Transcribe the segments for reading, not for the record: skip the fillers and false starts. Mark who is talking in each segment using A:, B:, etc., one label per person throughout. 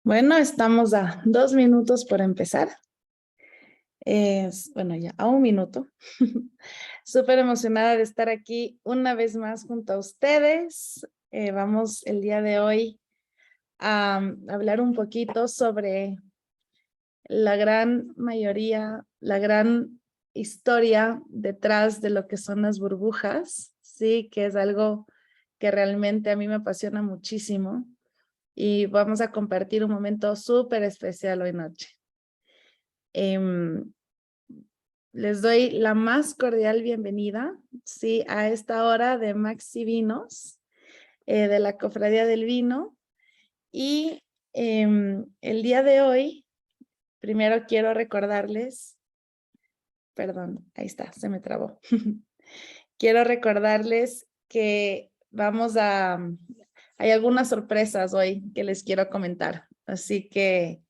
A: Bueno, estamos a 2 minutos por empezar. Bueno, ya a 1 minuto. Súper emocionada de estar aquí una vez más junto a ustedes. Vamos el día de hoy a hablar un poquito sobre la gran mayoría, la gran historia detrás de lo que son las burbujas, sí, que es algo que realmente a mí me apasiona muchísimo. Y vamos a compartir un momento súper especial hoy noche. Les doy la más cordial bienvenida, sí, a esta hora de Maxi Vinos, de la Cofradía del Vino. Y el día de hoy, primero quiero recordarles, perdón, ahí está, se me trabó. Quiero recordarles que hay algunas sorpresas hoy que les quiero comentar. Así que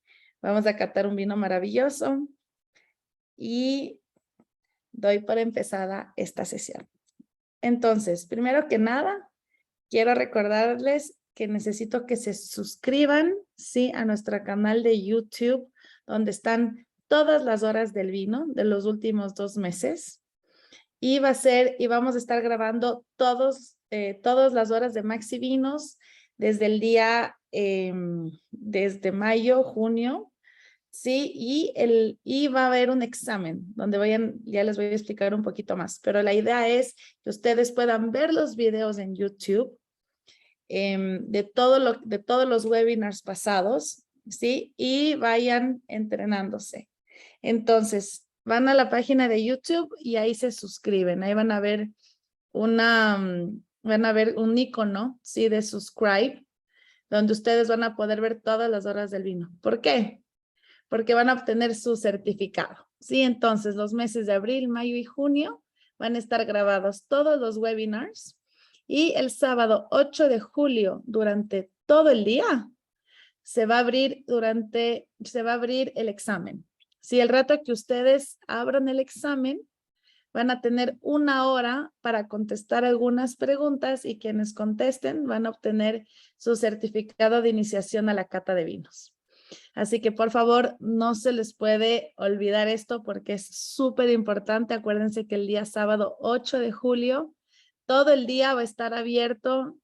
A: vamos a catar un vino maravilloso y doy por empezada esta sesión. Entonces, primero que nada, quiero recordarles que necesito que se suscriban, sí, a nuestro canal de YouTube, donde están todas las horas del vino de los últimos 2 meses. Y vamos a estar grabando todas las horas de Maxi Vinos desde el día, desde mayo, junio, sí, y va a haber un examen donde ya les voy a explicar un poquito más, pero la idea es que ustedes puedan ver los videos en YouTube de todos los webinars pasados, sí, y vayan entrenándose. Entonces, van a la página de YouTube y ahí se suscriben, ahí van a ver un icono, sí, de subscribe, donde ustedes van a poder ver todas las horas del vino. ¿Por qué? Porque van a obtener su certificado. Sí, entonces los meses de abril, mayo y junio van a estar grabados todos los webinars y el sábado 8 de julio durante todo el día se va a abrir el examen. Si el rato que ustedes abran el examen, van a tener 1 hora para contestar algunas preguntas y quienes contesten van a obtener su certificado de iniciación a la cata de vinos. Así que por favor, no se les puede olvidar esto porque es súper importante. Acuérdense que el día sábado 8 de julio, todo el día va a estar abierto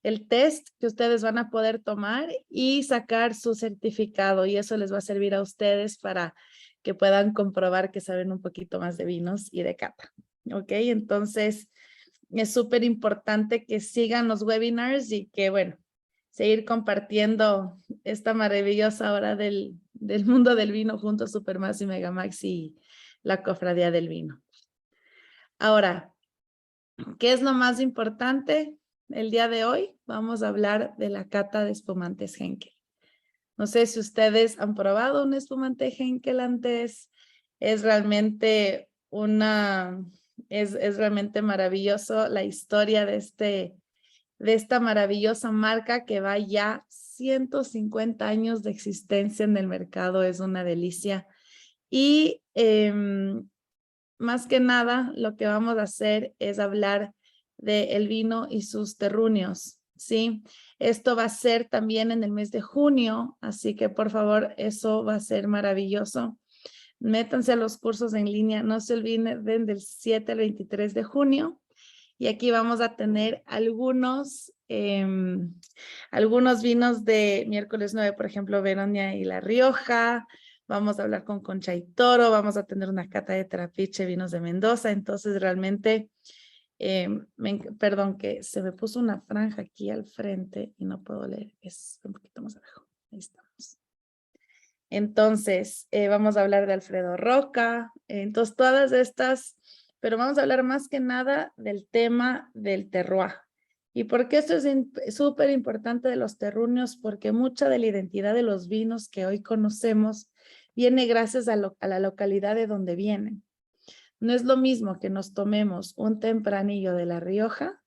A: el test que ustedes van a poder tomar y sacar su certificado. Y eso les va a servir a ustedes para que puedan comprobar que saben un poquito más de vinos y de cata. ¿Ok? Entonces, es súper importante que sigan los webinars y que, bueno, seguir compartiendo esta maravillosa hora del mundo del vino junto a Supermax y Megamax y la Cofradía del Vino. Ahora, ¿qué es lo más importante? El día de hoy vamos a hablar de la cata de espumantes Henkel. No sé si ustedes han probado un espumante Henkel antes. Es realmente es realmente maravilloso la historia de esta maravillosa marca que va ya 150 años de existencia en el mercado. Es una delicia. Y más que nada, lo que vamos a hacer es hablar del vino y sus terruños, ¿sí? Esto va a ser también en el mes de junio, así que por favor, eso va a ser maravilloso. Métanse a los cursos en línea, no se olviden del 7 al 23 de junio. Y aquí vamos a tener algunos vinos de miércoles 9, por ejemplo, Veronia y La Rioja. Vamos a hablar con Concha y Toro, vamos a tener una cata de Trapiche, vinos de Mendoza. Entonces, realmente Perdón, que se me puso una franja aquí al frente y no puedo leer. Es un poquito más abajo. Ahí estamos. Entonces, vamos a hablar de Alfredo Roca. Entonces, todas estas, pero vamos a hablar más que nada del tema del terroir. ¿Y por qué esto es súper importante de los terruños? Porque mucha de la identidad de los vinos que hoy conocemos viene gracias a la localidad de donde vienen. No es lo mismo que nos tomemos un tempranillo de La Rioja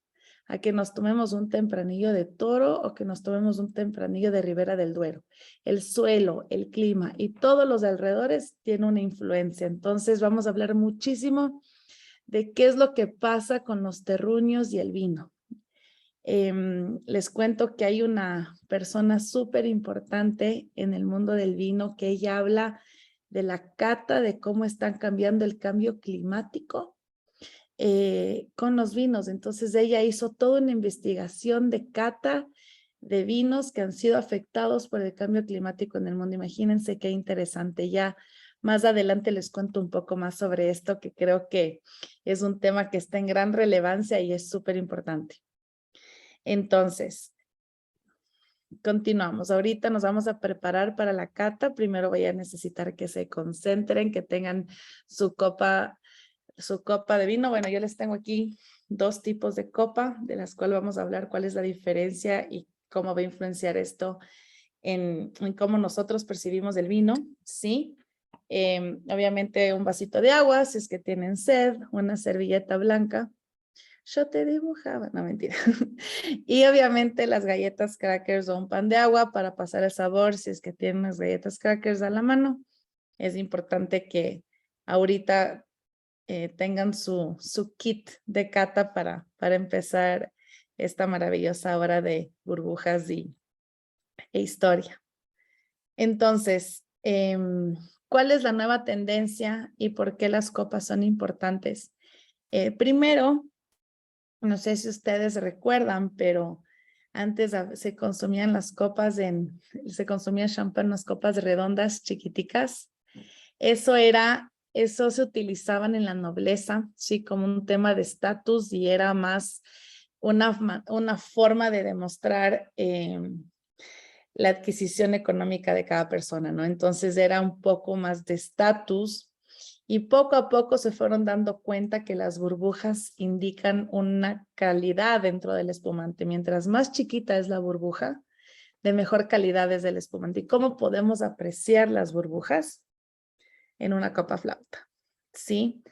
A: a que nos tomemos un tempranillo de Toro o que nos tomemos un tempranillo de Ribera del Duero. El suelo, el clima y todos los alrededores tienen una influencia. Entonces vamos a hablar muchísimo de qué es lo que pasa con los terruños y el vino. Les cuento que hay una persona súper importante en el mundo del vino que ella habla de la cata, de cómo están cambiando el cambio climático con los vinos. Entonces ella hizo toda una investigación de cata de vinos que han sido afectados por el cambio climático en el mundo. Imagínense qué interesante. Ya más adelante les cuento un poco más sobre esto, que creo que es un tema que está en gran relevancia y es súper importante. Entonces, continuamos. Ahorita nos vamos a preparar para la cata. Primero voy a necesitar que se concentren, que tengan su copa de vino. Bueno, yo les tengo aquí 2 tipos de copa, de las cuales vamos a hablar cuál es la diferencia y cómo va a influenciar esto en cómo nosotros percibimos el vino, ¿sí? Obviamente un vasito de agua, si es que tienen sed, una servilleta blanca. Yo te dibujaba, no mentira. Y obviamente las galletas crackers o un pan de agua para pasar el sabor, si es que tienen las galletas crackers a la mano. Es importante que ahorita tengan su kit de cata para empezar esta maravillosa hora de burbujas e historia. Entonces, ¿cuál es la nueva tendencia y por qué las copas son importantes? Primero, no sé si ustedes recuerdan, pero antes se consumían las copas se consumía champán en las copas redondas chiquiticas. Eso se utilizaban en la nobleza, sí, como un tema de estatus y era más una forma de demostrar la adquisición económica de cada persona, ¿no? Entonces era un poco más de estatus y poco a poco se fueron dando cuenta que las burbujas indican una calidad dentro del espumante. Mientras más chiquita es la burbuja, de mejor calidad es el espumante. ¿Y cómo podemos apreciar las burbujas? En una copa flauta, ¿sí?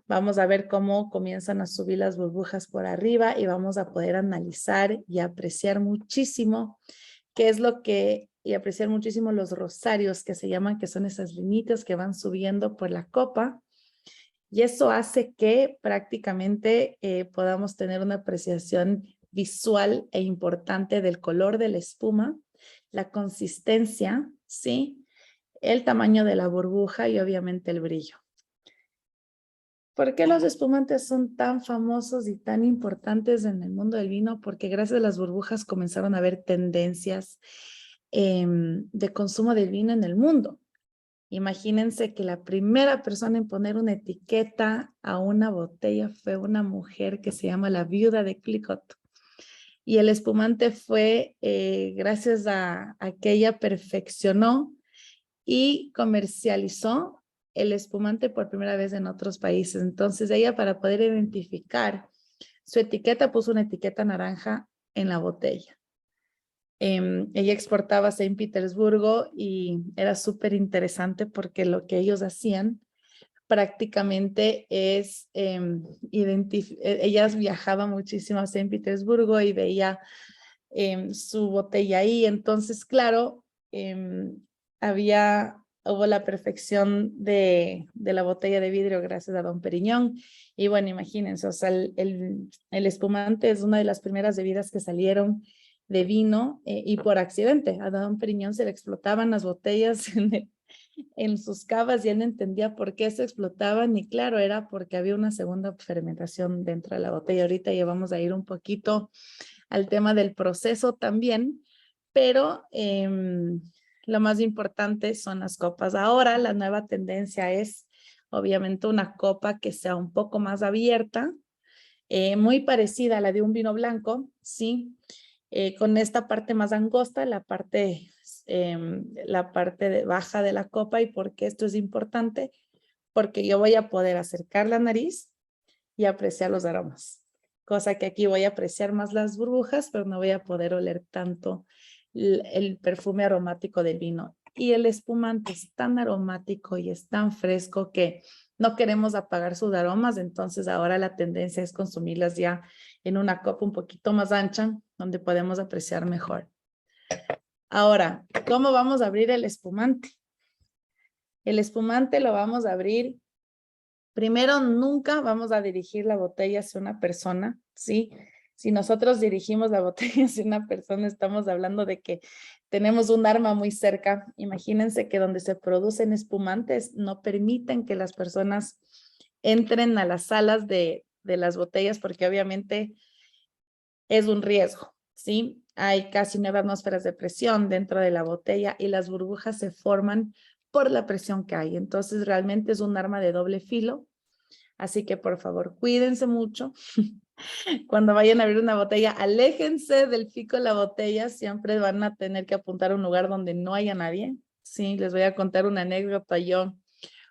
A: Vamos a ver cómo comienzan a subir las burbujas por arriba y vamos a poder analizar y apreciar muchísimo qué es lo que, y apreciar muchísimo los rosarios que se llaman, que son esas linitas que van subiendo por la copa. Y eso hace que prácticamente podamos tener una apreciación visual e importante del color de la espuma, la consistencia, ¿sí? El tamaño de la burbuja y obviamente el brillo. ¿Por qué los espumantes son tan famosos y tan importantes en el mundo del vino? Porque gracias a las burbujas comenzaron a haber tendencias de consumo del vino en el mundo. Imagínense que la primera persona en poner una etiqueta a una botella fue una mujer que se llama la viuda de Clicquot. Y el espumante fue gracias a que ella perfeccionó y comercializó el espumante por primera vez en otros países. Entonces ella, para poder identificar su etiqueta, puso una etiqueta naranja en la botella. Ella exportaba a San Petersburgo y era súper interesante porque lo que ellos hacían prácticamente es ella viajaba muchísimo a San Petersburgo y veía su botella ahí. Entonces, claro, hubo la perfección de la botella de vidrio gracias a Dom Perignon. Y bueno, imagínense, o sea, el espumante es una de las primeras bebidas que salieron de vino y por accidente. A Dom Perignon se le explotaban las botellas en sus cavas y él no entendía por qué se explotaban y claro, era porque había una segunda fermentación dentro de la botella. Ahorita ya vamos a ir un poquito al tema del proceso también, pero lo más importante son las copas. Ahora la nueva tendencia es obviamente una copa que sea un poco más abierta, muy parecida a la de un vino blanco, ¿sí? Con esta parte más angosta, la parte baja de la copa. ¿Y por qué esto es importante? Porque yo voy a poder acercar la nariz y apreciar los aromas. Cosa que aquí voy a apreciar más las burbujas, pero no voy a poder oler tanto el perfume aromático del vino. Y el espumante es tan aromático y es tan fresco que no queremos apagar sus aromas, entonces ahora la tendencia es consumirlas ya en una copa un poquito más ancha, donde podemos apreciar mejor. Ahora, ¿cómo vamos a abrir el espumante? El espumante lo vamos a abrir. Primero, nunca vamos a dirigir la botella hacia una persona, ¿sí? Si nosotros dirigimos la botella hacia una persona, estamos hablando de que tenemos un arma muy cerca. Imagínense que donde se producen espumantes no permiten que las personas entren a las salas de las botellas porque obviamente es un riesgo, ¿sí? Hay casi 9 atmósferas de presión dentro de la botella y las burbujas se forman por la presión que hay. Entonces, realmente es un arma de doble filo. Así que, por favor, cuídense mucho. Cuando vayan a abrir una botella, aléjense del pico de la botella. Siempre van a tener que apuntar a un lugar donde no haya nadie. Sí, les voy a contar una anécdota. Yo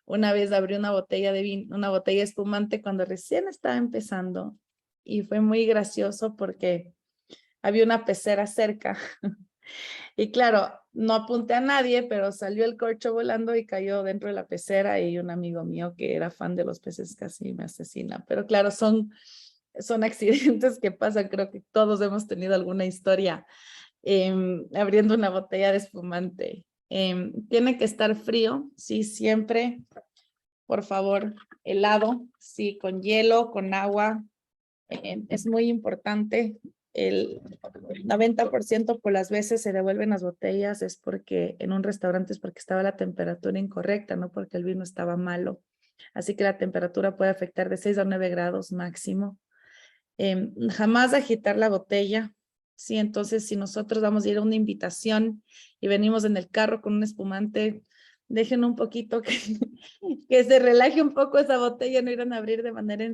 A: una vez abrí una botella de vino, una botella espumante cuando recién estaba empezando y fue muy gracioso porque había una pecera cerca. Y claro, no apunté a nadie, pero salió el corcho volando y cayó dentro de la pecera y un amigo mío que era fan de los peces casi me asesina. Pero claro, son accidentes que pasan. Creo que todos hemos tenido alguna historia abriendo una botella de espumante. Tiene que estar frío, sí, siempre, por favor, helado, sí, con hielo, con agua. Es muy importante. El 90% por las veces se devuelven las botellas es porque en un restaurante es porque estaba la temperatura incorrecta, no porque el vino estaba malo. Así que la temperatura puede afectar de 6 a 9 grados máximo. Jamás agitar la botella. Sí, entonces si nosotros vamos a ir a una invitación y venimos en el carro con un espumante, dejen un poquito que, que se relaje un poco esa botella, no irán a abrir de manera,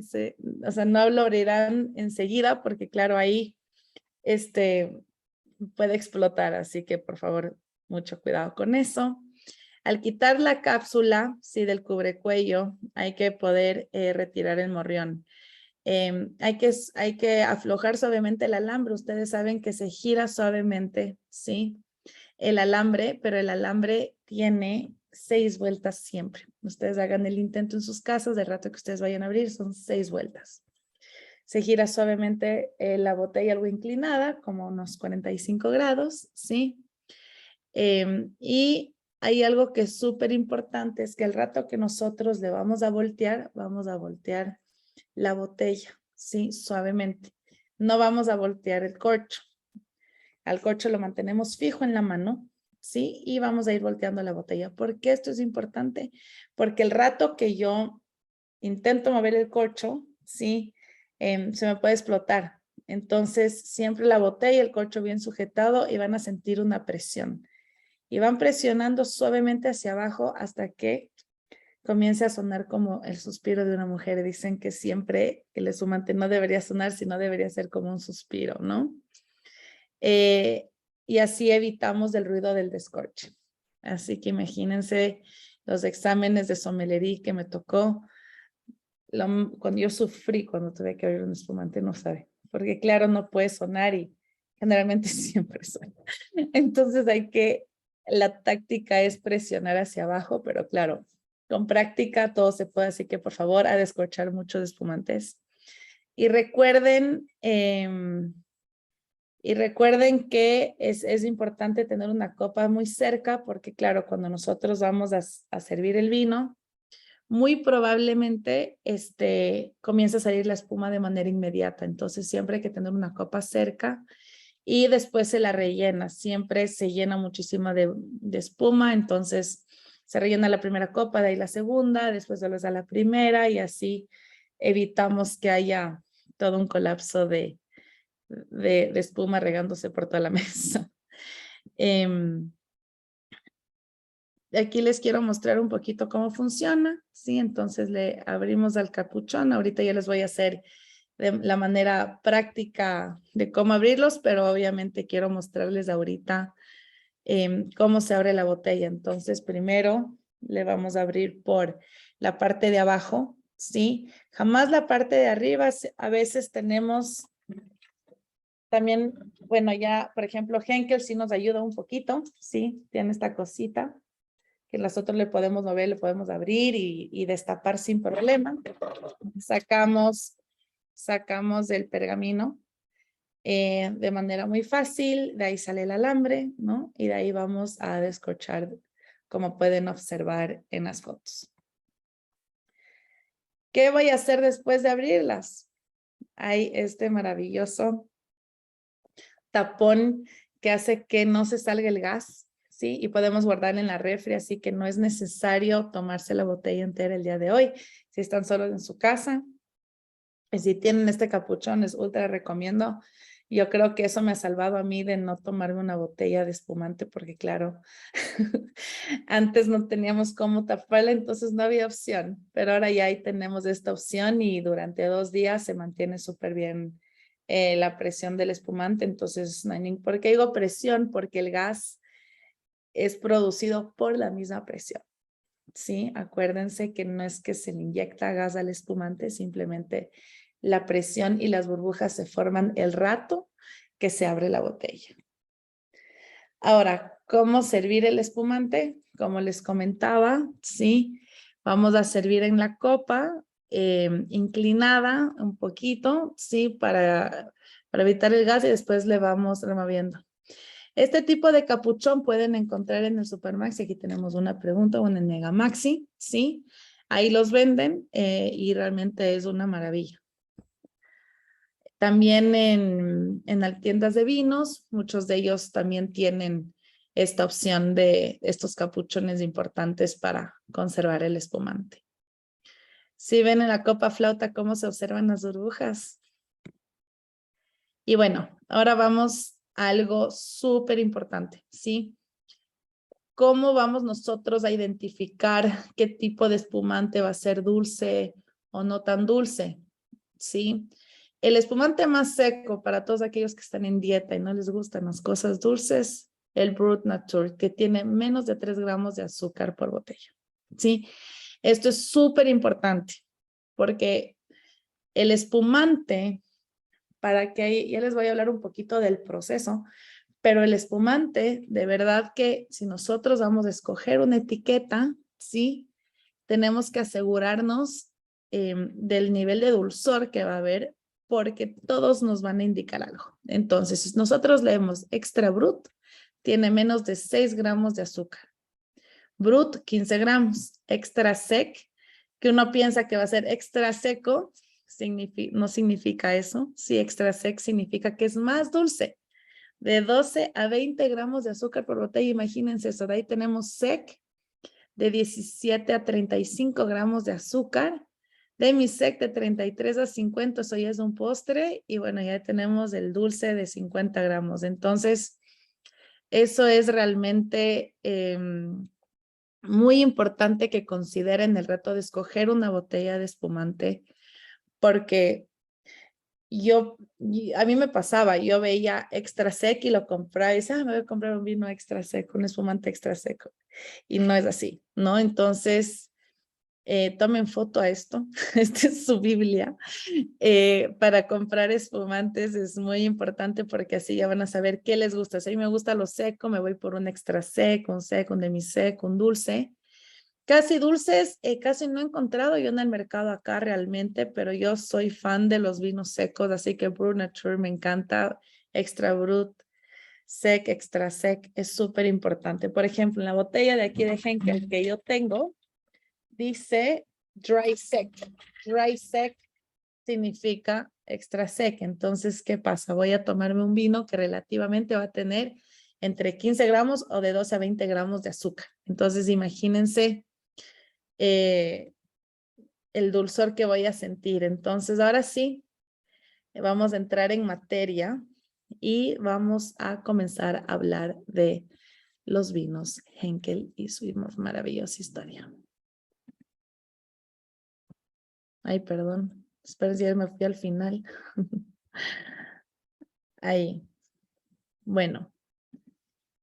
A: o sea, no lo abrirán enseguida porque claro, ahí puede explotar, así que por favor, mucho cuidado con eso. Al quitar la cápsula, sí, del cubrecuello, hay que poder retirar el morrión. Hay que aflojar suavemente el alambre. Ustedes saben que se gira suavemente, ¿sí? El alambre, pero el alambre tiene 6 vueltas siempre. Ustedes hagan el intento en sus casas, del rato que ustedes vayan a abrir, son 6 vueltas. Se gira suavemente la botella algo inclinada, como unos 45 grados, ¿sí? Y hay algo que es súper importante, es que al rato que nosotros le vamos a voltear la botella, ¿sí? Suavemente. No vamos a voltear el corcho. Al corcho lo mantenemos fijo en la mano, ¿sí? Y vamos a ir volteando la botella. ¿Por qué esto es importante? Porque el rato que yo intento mover el corcho, ¿sí? Se me puede explotar. Entonces, siempre la botella y el corcho bien sujetado y van a sentir una presión. Y van presionando suavemente hacia abajo hasta que comience a sonar como el suspiro de una mujer. Dicen que siempre el espumante no debería sonar, sino debería ser como un suspiro, ¿no? Y así evitamos el ruido del descorche. Así que imagínense los exámenes de sommelería que me tocó. Cuando yo sufrí, cuando tuve que abrir un espumante, no sabe. Porque claro, no puede sonar y generalmente siempre suena. Entonces la táctica es presionar hacia abajo, pero claro, con práctica todo se puede, así que por favor, a descorchar muchos espumantes. Y recuerden que es importante tener una copa muy cerca porque claro, cuando nosotros vamos a servir el vino, muy probablemente comienza a salir la espuma de manera inmediata. Entonces siempre hay que tener una copa cerca y después se la rellena. Siempre se llena muchísima de espuma, entonces se rellena la primera copa, de ahí la segunda, después vuelves a la primera y así evitamos que haya todo un colapso de espuma regándose por toda la mesa. Aquí les quiero mostrar un poquito cómo funciona, ¿sí? Entonces le abrimos al capuchón. Ahorita ya les voy a hacer de la manera práctica de cómo abrirlos, pero obviamente quiero mostrarles ahorita cómo se abre la botella. Entonces, primero le vamos a abrir por la parte de abajo, ¿sí? Jamás la parte de arriba. A veces tenemos también, bueno, ya, por ejemplo, Henkel sí nos ayuda un poquito, ¿sí? Tiene esta cosita que nosotros le podemos mover, le podemos abrir y destapar sin problema. Sacamos el pergamino de manera muy fácil, de ahí sale el alambre, ¿no? Y de ahí vamos a descorchar, como pueden observar en las fotos. ¿Qué voy a hacer después de abrirlas? Hay este maravilloso tapón que hace que no se salga el gas, ¿sí? Y podemos guardarla en la refri, así que no es necesario tomarse la botella entera el día de hoy. Si están solos en su casa, y si tienen este capuchón, les ultra recomiendo. Yo creo que eso me ha salvado a mí de no tomarme una botella de espumante, porque claro, antes no teníamos cómo taparla, entonces no había opción, pero ahora ya ahí tenemos esta opción y durante 2 días se mantiene súper bien la presión del espumante, entonces no hay ningún, ¿por qué digo presión? Porque el gas es producido por la misma presión, ¿sí? Acuérdense que no es que se le inyecta gas al espumante, simplemente la presión y las burbujas se forman el rato que se abre la botella. Ahora, ¿cómo servir el espumante? Como les comentaba, ¿sí? Vamos a servir en la copa, inclinada un poquito, ¿sí? Para evitar el gas y después le vamos removiendo. Este tipo de capuchón pueden encontrar en el Supermaxi. Aquí tenemos una pregunta, o en el Megamaxi, ¿sí? Ahí los venden y realmente es una maravilla. También en las tiendas de vinos, muchos de ellos también tienen esta opción de estos capuchones importantes para conservar el espumante. Si ven en la copa flauta cómo se observan las burbujas. Y bueno, ahora vamos a algo súper importante, ¿sí? ¿Cómo vamos nosotros a identificar qué tipo de espumante va a ser dulce o no tan dulce? ¿Sí? El espumante más seco para todos aquellos que están en dieta y no les gustan las cosas dulces, el Brut Nature, que tiene menos de 3 gramos de azúcar por botella. ¿Sí? Esto es súper importante porque el espumante, para que ya les voy a hablar un poquito del proceso, pero el espumante, de verdad que si nosotros vamos a escoger una etiqueta, ¿sí? Tenemos que asegurarnos del nivel de dulzor que va a haber, porque todos nos van a indicar algo. Entonces, si nosotros leemos Extra Brut, tiene menos de 6 gramos de azúcar. Brut, 15 gramos. Extra Sec, que uno piensa que va a ser extra seco, no significa eso. Sí, Extra Sec significa que es más dulce. De 12 a 20 gramos de azúcar por botella, imagínense eso. De ahí tenemos Sec, de 17 a 35 gramos de azúcar. Demi-sec de 33 a 50, eso ya es un postre. Y bueno, ya tenemos el dulce de 50 gramos. Entonces, eso es realmente muy importante que consideren el reto de escoger una botella de espumante, porque a mí me pasaba, yo veía extra sec y lo compraba y decía, me voy a comprar un vino extra seco, un espumante extra seco. Y no es así, ¿no? Entonces, tomen foto a esto, esta es su Biblia. Para comprar espumantes es muy importante porque así ya van a saber qué les gusta. Si a mí me gusta lo seco, me voy por un extra seco, un demi-sec, un dulce. Casi dulces, casi no he encontrado yo en el mercado acá realmente, pero yo soy fan de los vinos secos, así que Brut Nature me encanta, Extra Brut, Sec, Extra Sec, es súper importante. Por ejemplo, en la botella de aquí de Henkel que yo tengo, dice Dry Sec. Dry Sec significa extra sec. Entonces, ¿qué pasa? Voy a tomarme un vino que relativamente va a tener entre 15 gramos o de 12 a 20 gramos de azúcar. Entonces, imagínense el dulzor que voy a sentir. Entonces, ahora sí, vamos a entrar en materia y vamos a comenzar a hablar de los vinos Henkel y su maravillosa historia. Ay, perdón, Espero si ya me fui al final. Ahí. Bueno,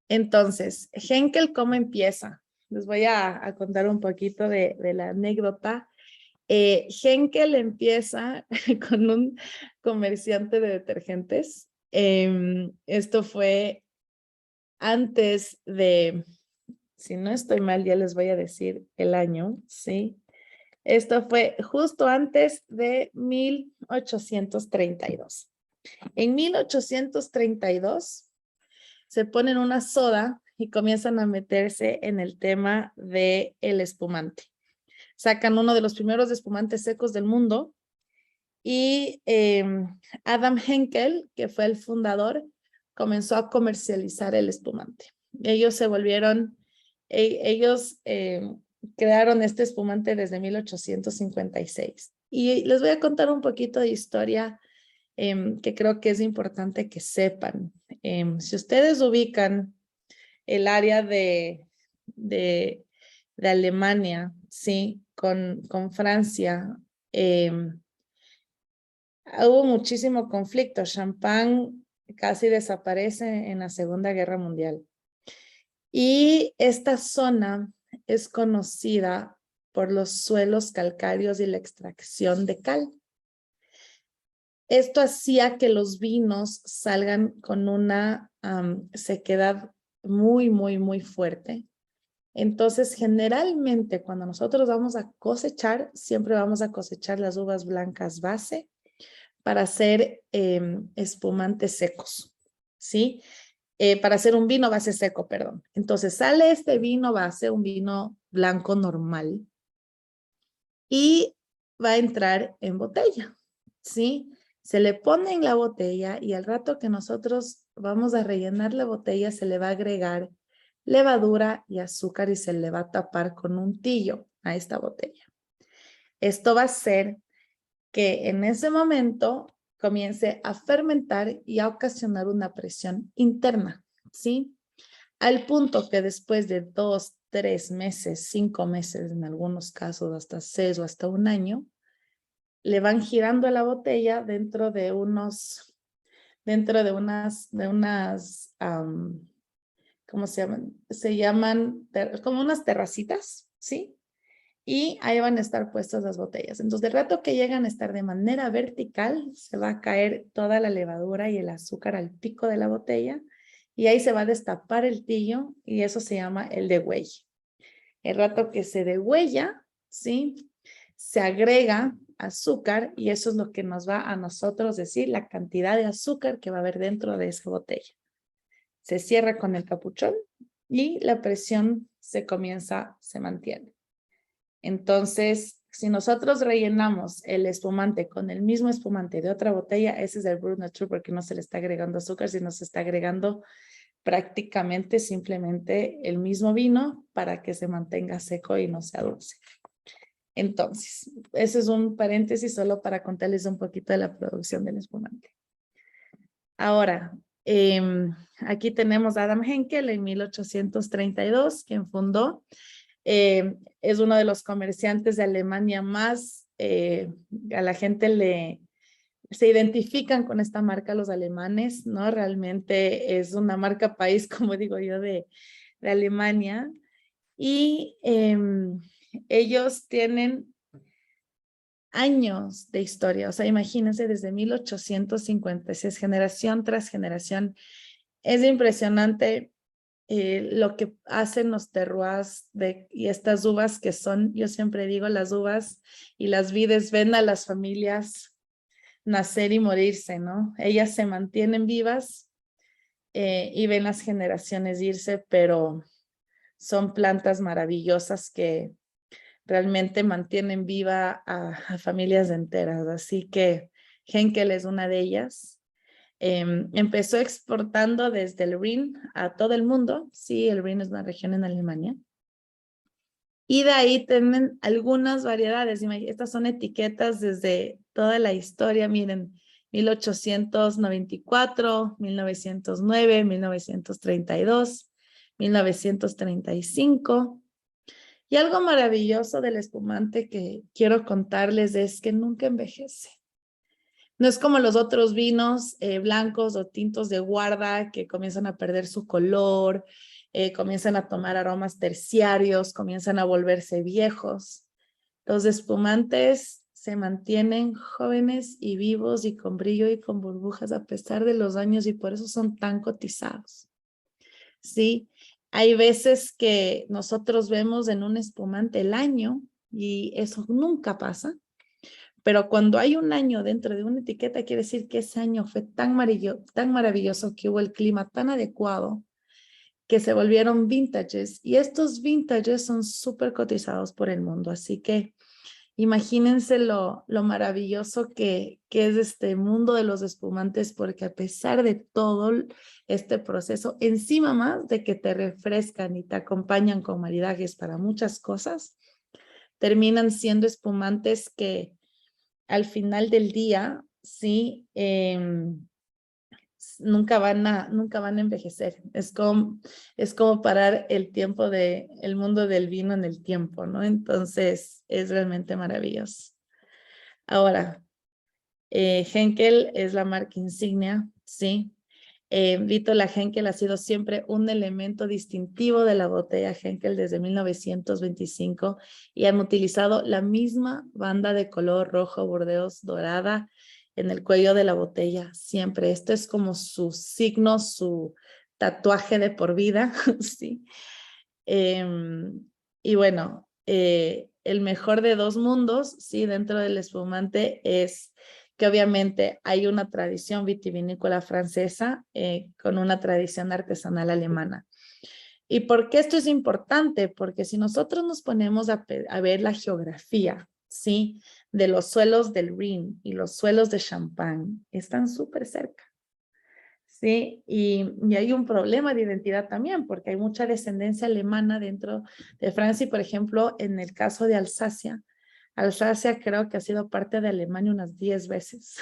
A: entonces, Henkel, ¿cómo empieza? Les voy a contar un poquito de la anécdota. Henkel empieza con un comerciante de detergentes. Esto fue antes de, si no estoy mal, ya les voy a decir el año, ¿sí? Esto fue justo antes de 1832. En 1832 se ponen una soda y comienzan a meterse en el tema del espumante. Sacan uno de los primeros espumantes secos del mundo y Adam Henkel, que fue el fundador, comenzó a comercializar el espumante. Ellos se volvieron, ellos crearon este espumante desde 1856. Y les voy a contar un poquito de historia que creo que es importante que sepan. Si ustedes ubican el área de Alemania, sí, con Francia, hubo muchísimo conflicto. Champagne casi desaparece en la Segunda Guerra Mundial. Y esta zona es conocida por los suelos calcáreos y la extracción de cal. Esto hacía que los vinos salgan con una sequedad muy, muy, muy fuerte. Entonces, generalmente cuando nosotros vamos a cosechar, siempre vamos a cosechar las uvas blancas base para hacer espumantes secos, ¿sí? Para hacer un vino base seco, perdón. Entonces, sale este vino base, un vino blanco normal, y va a entrar en botella, ¿sí? Se le pone en la botella y al rato que nosotros vamos a rellenar la botella, se le va a agregar levadura y azúcar y se le va a tapar con un tillo a esta botella. Esto va a hacer que en ese momento comience a fermentar y a ocasionar una presión interna, ¿sí? Al punto que después de 2, 3 meses, 5 meses, en algunos casos hasta 6 o hasta un año, le van girando la botella dentro de unas, ¿cómo se llaman? Se llaman como unas terracitas, ¿sí? Y ahí van a estar puestas las botellas. Entonces, de rato que llegan a estar de manera vertical, se va a caer toda la levadura y el azúcar al pico de la botella y ahí se va a destapar el tillo y eso se llama el degüelle. El rato que se degüella, ¿sí? Se agrega azúcar y eso es lo que nos va a nosotros decir la cantidad de azúcar que va a haber dentro de esa botella. Se cierra con el capuchón y la presión se mantiene. Entonces, si nosotros rellenamos el espumante con el mismo espumante de otra botella, ese es el Brut Nature porque no se le está agregando azúcar, sino se está agregando prácticamente simplemente el mismo vino para que se mantenga seco y no sea dulce. Entonces, ese es un paréntesis solo para contarles un poquito de la producción del espumante. Ahora, aquí tenemos a Adam Henkel en 1832, quien fundó. Es uno de los comerciantes de Alemania más, a la gente se identifican con esta marca los alemanes, ¿no? Realmente es una marca país, como digo yo, de Alemania. Y ellos tienen años de historia, o sea, imagínense desde 1856, generación tras generación. Es impresionante lo que hacen los terroirs y estas uvas que son, yo siempre digo, las uvas y las vides ven a las familias nacer y morirse, ¿no? Ellas se mantienen vivas y ven las generaciones irse, pero son plantas maravillosas que realmente mantienen viva a familias enteras. Así que Henkel es una de ellas. Empezó exportando desde el Rin a todo el mundo. Sí, el Rin es una región en Alemania. Y de ahí tienen algunas variedades. Estas son etiquetas desde toda la historia. Miren, 1894, 1909, 1932, 1935. Y algo maravilloso del espumante que quiero contarles es que nunca envejece. No es como los otros vinos blancos o tintos de guarda que comienzan a perder su color, comienzan a tomar aromas terciarios, comienzan a volverse viejos. Los espumantes se mantienen jóvenes y vivos y con brillo y con burbujas a pesar de los años y por eso son tan cotizados. Sí, hay veces que nosotros vemos en un espumante el año y eso nunca pasa. Pero cuando hay un año dentro de una etiqueta, quiere decir que ese año fue tan maravilloso que hubo el clima tan adecuado que se volvieron vintages. Y estos vintages son súper cotizados por el mundo. Así que imagínense lo maravilloso que es este mundo de los espumantes, porque a pesar de todo este proceso, encima más de que te refrescan y te acompañan con maridajes para muchas cosas, terminan siendo espumantes que al final del día, sí, nunca van a envejecer. Es como parar el tiempo el mundo del vino en el tiempo, ¿no? Entonces, es realmente maravilloso. Ahora, Henkel es la marca insignia, sí. Vito, la Henkel ha sido siempre un elemento distintivo de la botella Henkel desde 1925 y han utilizado la misma banda de color rojo, burdeos, dorada en el cuello de la botella siempre. Esto es como su signo, su tatuaje de por vida, sí. Y bueno, el mejor de dos mundos, sí, dentro del espumante es que obviamente hay una tradición vitivinícola francesa con una tradición artesanal alemana. ¿Y por qué esto es importante? Porque si nosotros nos ponemos a ver la geografía, ¿sí? De los suelos del Rin y los suelos de Champagne, están súper cerca. Sí, y hay un problema de identidad también, porque hay mucha descendencia alemana dentro de Francia, y por ejemplo, en el caso de Alsacia, Alsacia creo que ha sido parte de Alemania unas 10 veces.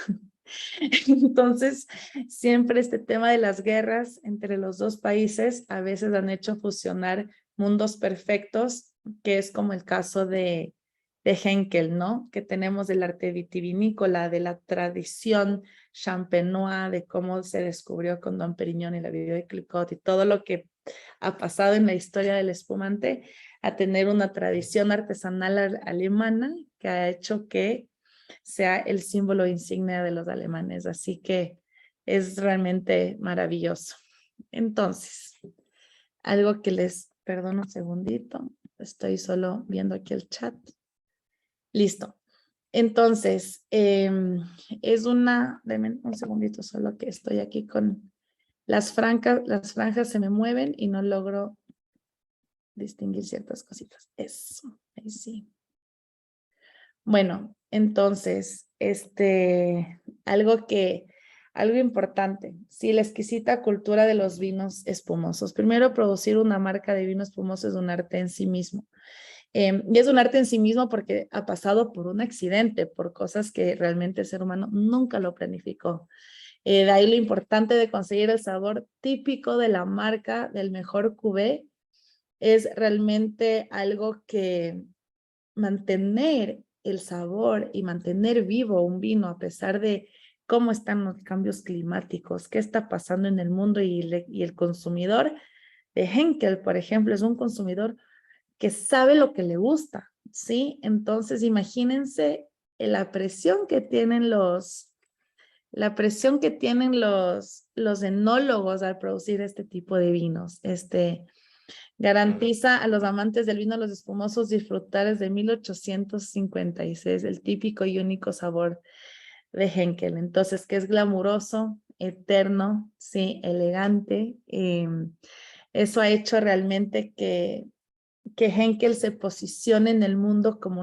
A: Entonces, siempre este tema de las guerras entre los dos países a veces han hecho fusionar mundos perfectos, que es como el caso de Henkel, ¿no? Que tenemos del arte vitivinícola, de la tradición champenois, de cómo se descubrió con Dom Perignon y la Vieux de Clicquot y todo lo que ha pasado en la historia del espumante, a tener una tradición artesanal alemana que ha hecho que sea el símbolo insignia de los alemanes. Así que es realmente maravilloso. Entonces, algo que perdono un segundito, estoy solo viendo aquí el chat. Listo. Entonces, denme un segundito, solo que estoy aquí con las franjas se me mueven y no logro distinguir ciertas cositas. Eso, ahí sí. Bueno, entonces, algo importante, sí, la exquisita cultura de los vinos espumosos. Primero, producir una marca de vino espumoso es un arte en sí mismo. Y es un arte en sí mismo porque ha pasado por un accidente, por cosas que realmente el ser humano nunca lo planificó. De ahí lo importante de conseguir el sabor típico de la marca del mejor cuvée es realmente algo que mantener el sabor y mantener vivo un vino a pesar de cómo están los cambios climáticos, qué está pasando en el mundo y el consumidor de Henkel, por ejemplo, es un consumidor que sabe lo que le gusta, ¿sí? Entonces, imagínense la presión que tienen los enólogos al producir este tipo de vinos. Garantiza a los amantes del vino, los espumosos, disfrutar desde 1856 el típico y único sabor de Henkel. Entonces, que es glamuroso, eterno, sí, elegante. Eso ha hecho realmente que Henkel se posicione en el mundo como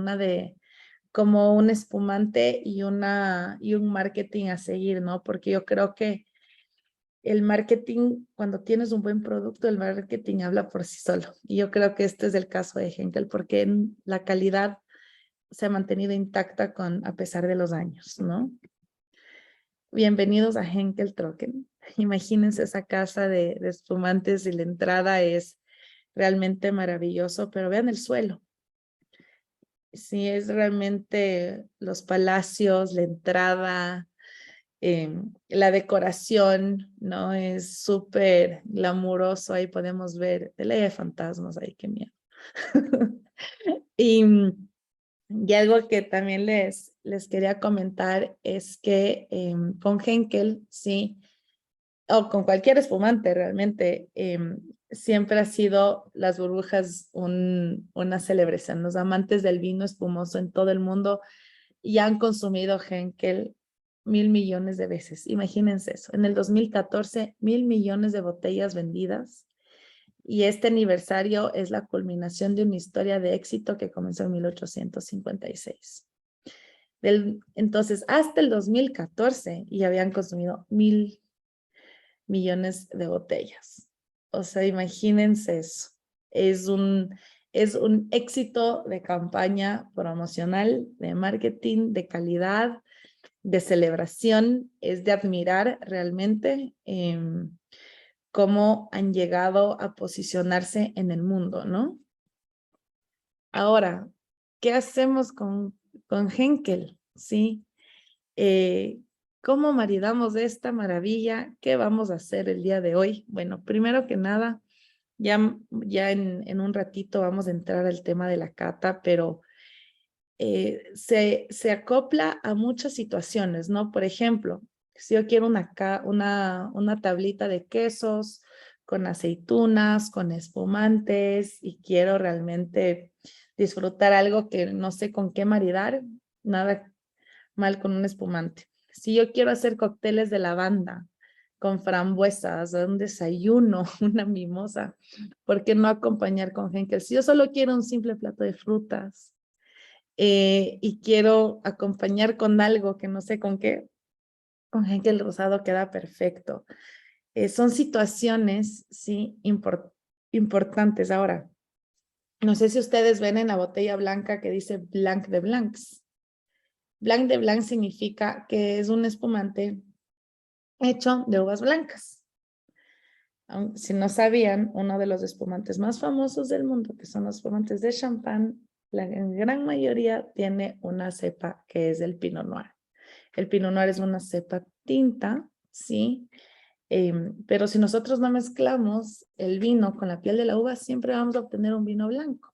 A: un espumante y un marketing a seguir, ¿no? Porque yo creo que el marketing, cuando tienes un buen producto, el marketing habla por sí solo. Y yo creo que este es el caso de Henkel, porque la calidad se ha mantenido intacta a pesar de los años, ¿no? Bienvenidos a Henkel Trocken. Imagínense esa casa de espumantes y la entrada es realmente maravilloso, pero vean el suelo. Sí, es realmente los palacios, la entrada, la decoración, ¿no? Es súper glamuroso. Ahí podemos ver de ley de fantasmas, ahí qué miedo. Y, y algo que también les quería comentar es que con Henkel, sí, o con cualquier espumante realmente, siempre ha sido las burbujas una celebración. Los amantes del vino espumoso en todo el mundo ya han consumido Henkel 1.000 millones de veces. Imagínense eso. En el 2014, 1.000 millones de botellas vendidas. Y este aniversario es la culminación de una historia de éxito que comenzó en 1856. Entonces, hasta el 2014 ya habían consumido 1.000 millones de botellas. O sea, imagínense eso. Es un éxito de campaña promocional, de marketing, de calidad, de celebración. Es de admirar realmente cómo han llegado a posicionarse en el mundo, ¿no? Ahora, ¿qué hacemos con Henkel? ¿Sí? ¿Cómo maridamos esta maravilla? ¿Qué vamos a hacer el día de hoy? Bueno, primero que nada, ya en un ratito vamos a entrar al tema de la cata, pero se acopla a muchas situaciones, ¿no? Por ejemplo, si yo quiero una tablita de quesos con aceitunas, con espumantes y quiero realmente disfrutar algo que no sé con qué maridar, nada mal con un espumante. Si yo quiero hacer cócteles de lavanda con frambuesas, un desayuno, una mimosa, ¿por qué no acompañar con Henkel? Si yo solo quiero un simple plato de frutas y quiero acompañar con algo que no sé con qué, con Henkel rosado queda perfecto. Son situaciones, sí, importantes. Ahora, no sé si ustedes ven en la botella blanca que dice Blanc de Blancs. Blanc de Blanc significa que es un espumante hecho de uvas blancas. Si no sabían, uno de los espumantes más famosos del mundo, que son los espumantes de champán, la gran mayoría tiene una cepa que es el Pinot Noir. El Pinot Noir es una cepa tinta, ¿sí? Pero si nosotros no mezclamos el vino con la piel de la uva, siempre vamos a obtener un vino blanco.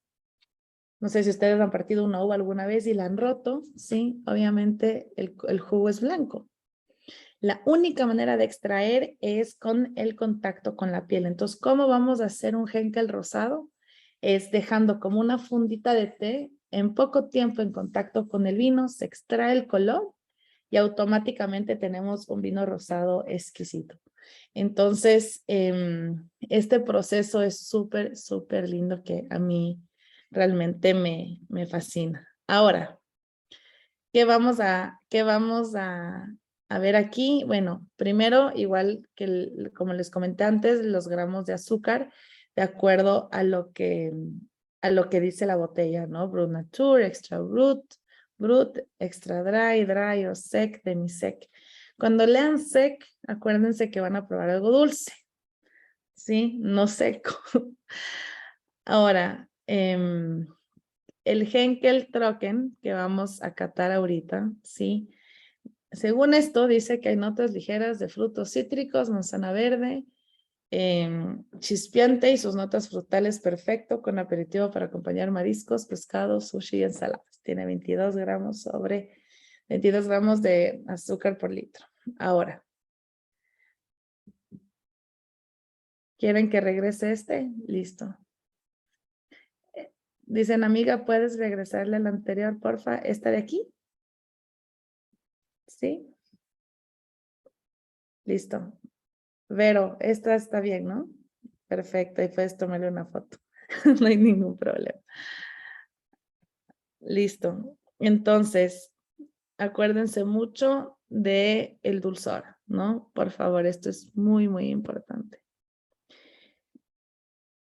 A: No sé si ustedes han partido una uva alguna vez y la han roto, ¿sí? Obviamente el jugo es blanco. La única manera de extraer es con el contacto con la piel. Entonces, ¿cómo vamos a hacer un Henkel rosado? Es dejando como una fundita de té en poco tiempo en contacto con el vino, se extrae el color y automáticamente tenemos un vino rosado exquisito. Entonces, este proceso es súper, súper lindo que a mí realmente me fascina. Ahora, ¿qué vamos a ver aquí? Bueno, primero, igual que como les comenté antes, los gramos de azúcar, de acuerdo a lo que dice la botella, ¿no? Brut Nature, Extra Brut, Extra Dry, Dry o Sec, Demi-Sec. Cuando lean Sec, acuérdense que van a probar algo dulce, ¿sí? No seco. Ahora, el Henkel Trocken que vamos a catar ahorita, ¿sí? Según esto, dice que hay notas ligeras de frutos cítricos, manzana verde, chispeante y sus notas frutales perfecto con aperitivo para acompañar mariscos, pescados, sushi y ensaladas. Tiene 22 gramos de azúcar por litro. Ahora, ¿quieren que regrese este? Listo. Dicen, amiga, ¿puedes regresarle al anterior, porfa? ¿Esta de aquí? ¿Sí? Listo. Vero, esta está bien, ¿no? Perfecto, y puedes tomarle una foto. No hay ningún problema. Listo. Entonces, acuérdense mucho de el dulzor, ¿no? Por favor, esto es muy, muy importante.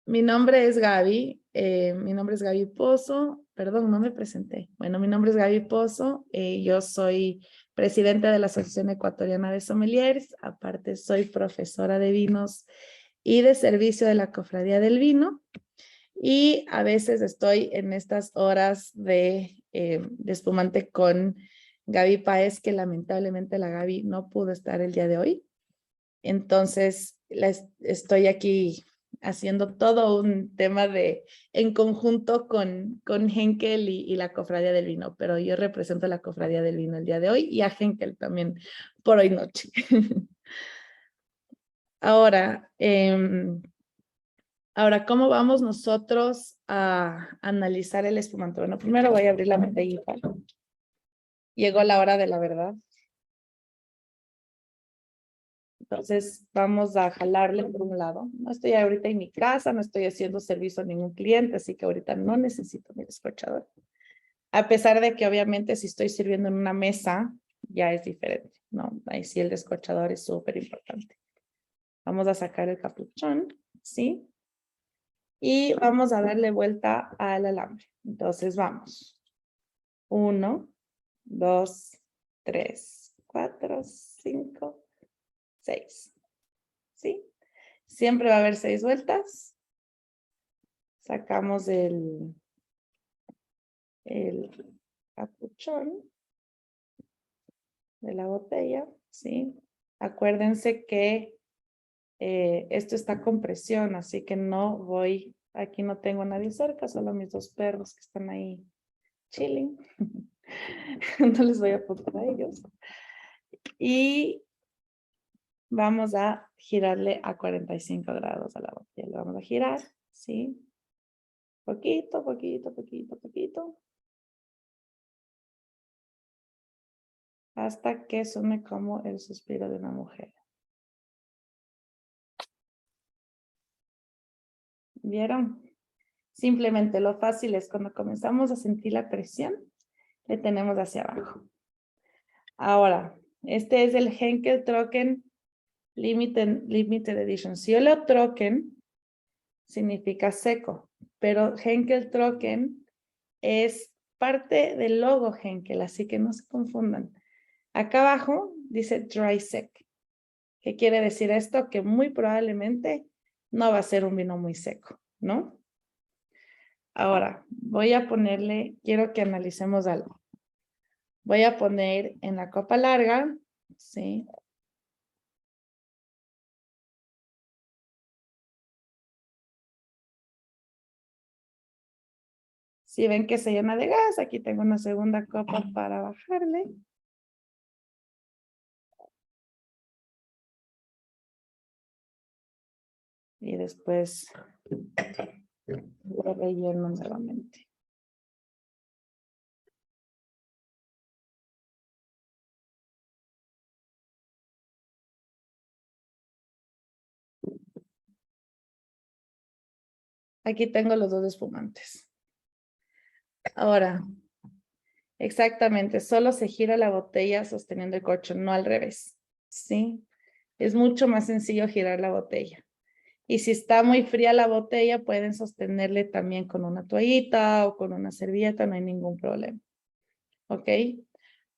A: Mi nombre es Gaby. Mi nombre es Gaby Pozo. Perdón, no me presenté. Bueno, mi nombre es Gaby Pozo. Yo soy presidenta de la Asociación Ecuatoriana de Sommeliers. Aparte, soy profesora de vinos y de servicio de la Cofradía del Vino. Y a veces estoy en estas horas de de espumante con Gaby Páez, que lamentablemente la Gaby no pudo estar el día de hoy. Entonces, estoy aquí haciendo todo un tema en conjunto con Henkel y la Cofradía del Vino, pero yo represento a la Cofradía del Vino el día de hoy y a Henkel también por hoy noche. Ahora, ¿cómo vamos nosotros a analizar el espumante? Bueno, primero voy a abrir la botellita. Llegó la hora de la verdad. Entonces vamos a jalarle por un lado. No estoy ahorita en mi casa, no estoy haciendo servicio a ningún cliente, así que ahorita no necesito mi descorchador. A pesar de que obviamente si estoy sirviendo en una mesa, ya es diferente, ¿no? Ahí sí el descorchador es súper importante. Vamos a sacar el capuchón, ¿sí? Y vamos a darle vuelta al alambre. Entonces vamos. 1, 2, 3, 4, 5, 6. ¿Sí? Siempre va a haber 6 vueltas. Sacamos el capuchón de la botella, ¿sí? Acuérdense que esto está con presión, así que no voy, aquí no tengo a nadie cerca, solo mis 2 perros que están ahí chilling. No les voy a apuntar a ellos. Y vamos a girarle a 45 grados a la botella. Le vamos a girar, ¿sí? Poquito, poquito, poquito, poquito. Hasta que suene como el suspiro de una mujer. ¿Vieron? Simplemente lo fácil es cuando comenzamos a sentir la presión, le tenemos hacia abajo. Ahora, este es el Henkel Trocken Limited Edition. Si yo lo Trocken, significa seco, pero Henkel Trocken es parte del logo Henkel, así que no se confundan. Acá abajo dice Dry Sec. ¿Qué quiere decir esto? Que muy probablemente no va a ser un vino muy seco, ¿no? Ahora, voy a ponerle, quiero que analicemos algo. Voy a poner en la copa larga, ¿sí? Si ven que se llena de gas, aquí tengo una segunda copa para bajarle. Y después lo relleno nuevamente. Aquí tengo los 2 espumantes. Ahora, exactamente, solo se gira la botella sosteniendo el corcho, no al revés, ¿sí? Es mucho más sencillo girar la botella. Y si está muy fría la botella, pueden sostenerle también con una toallita o con una servilleta, no hay ningún problema. ¿Ok?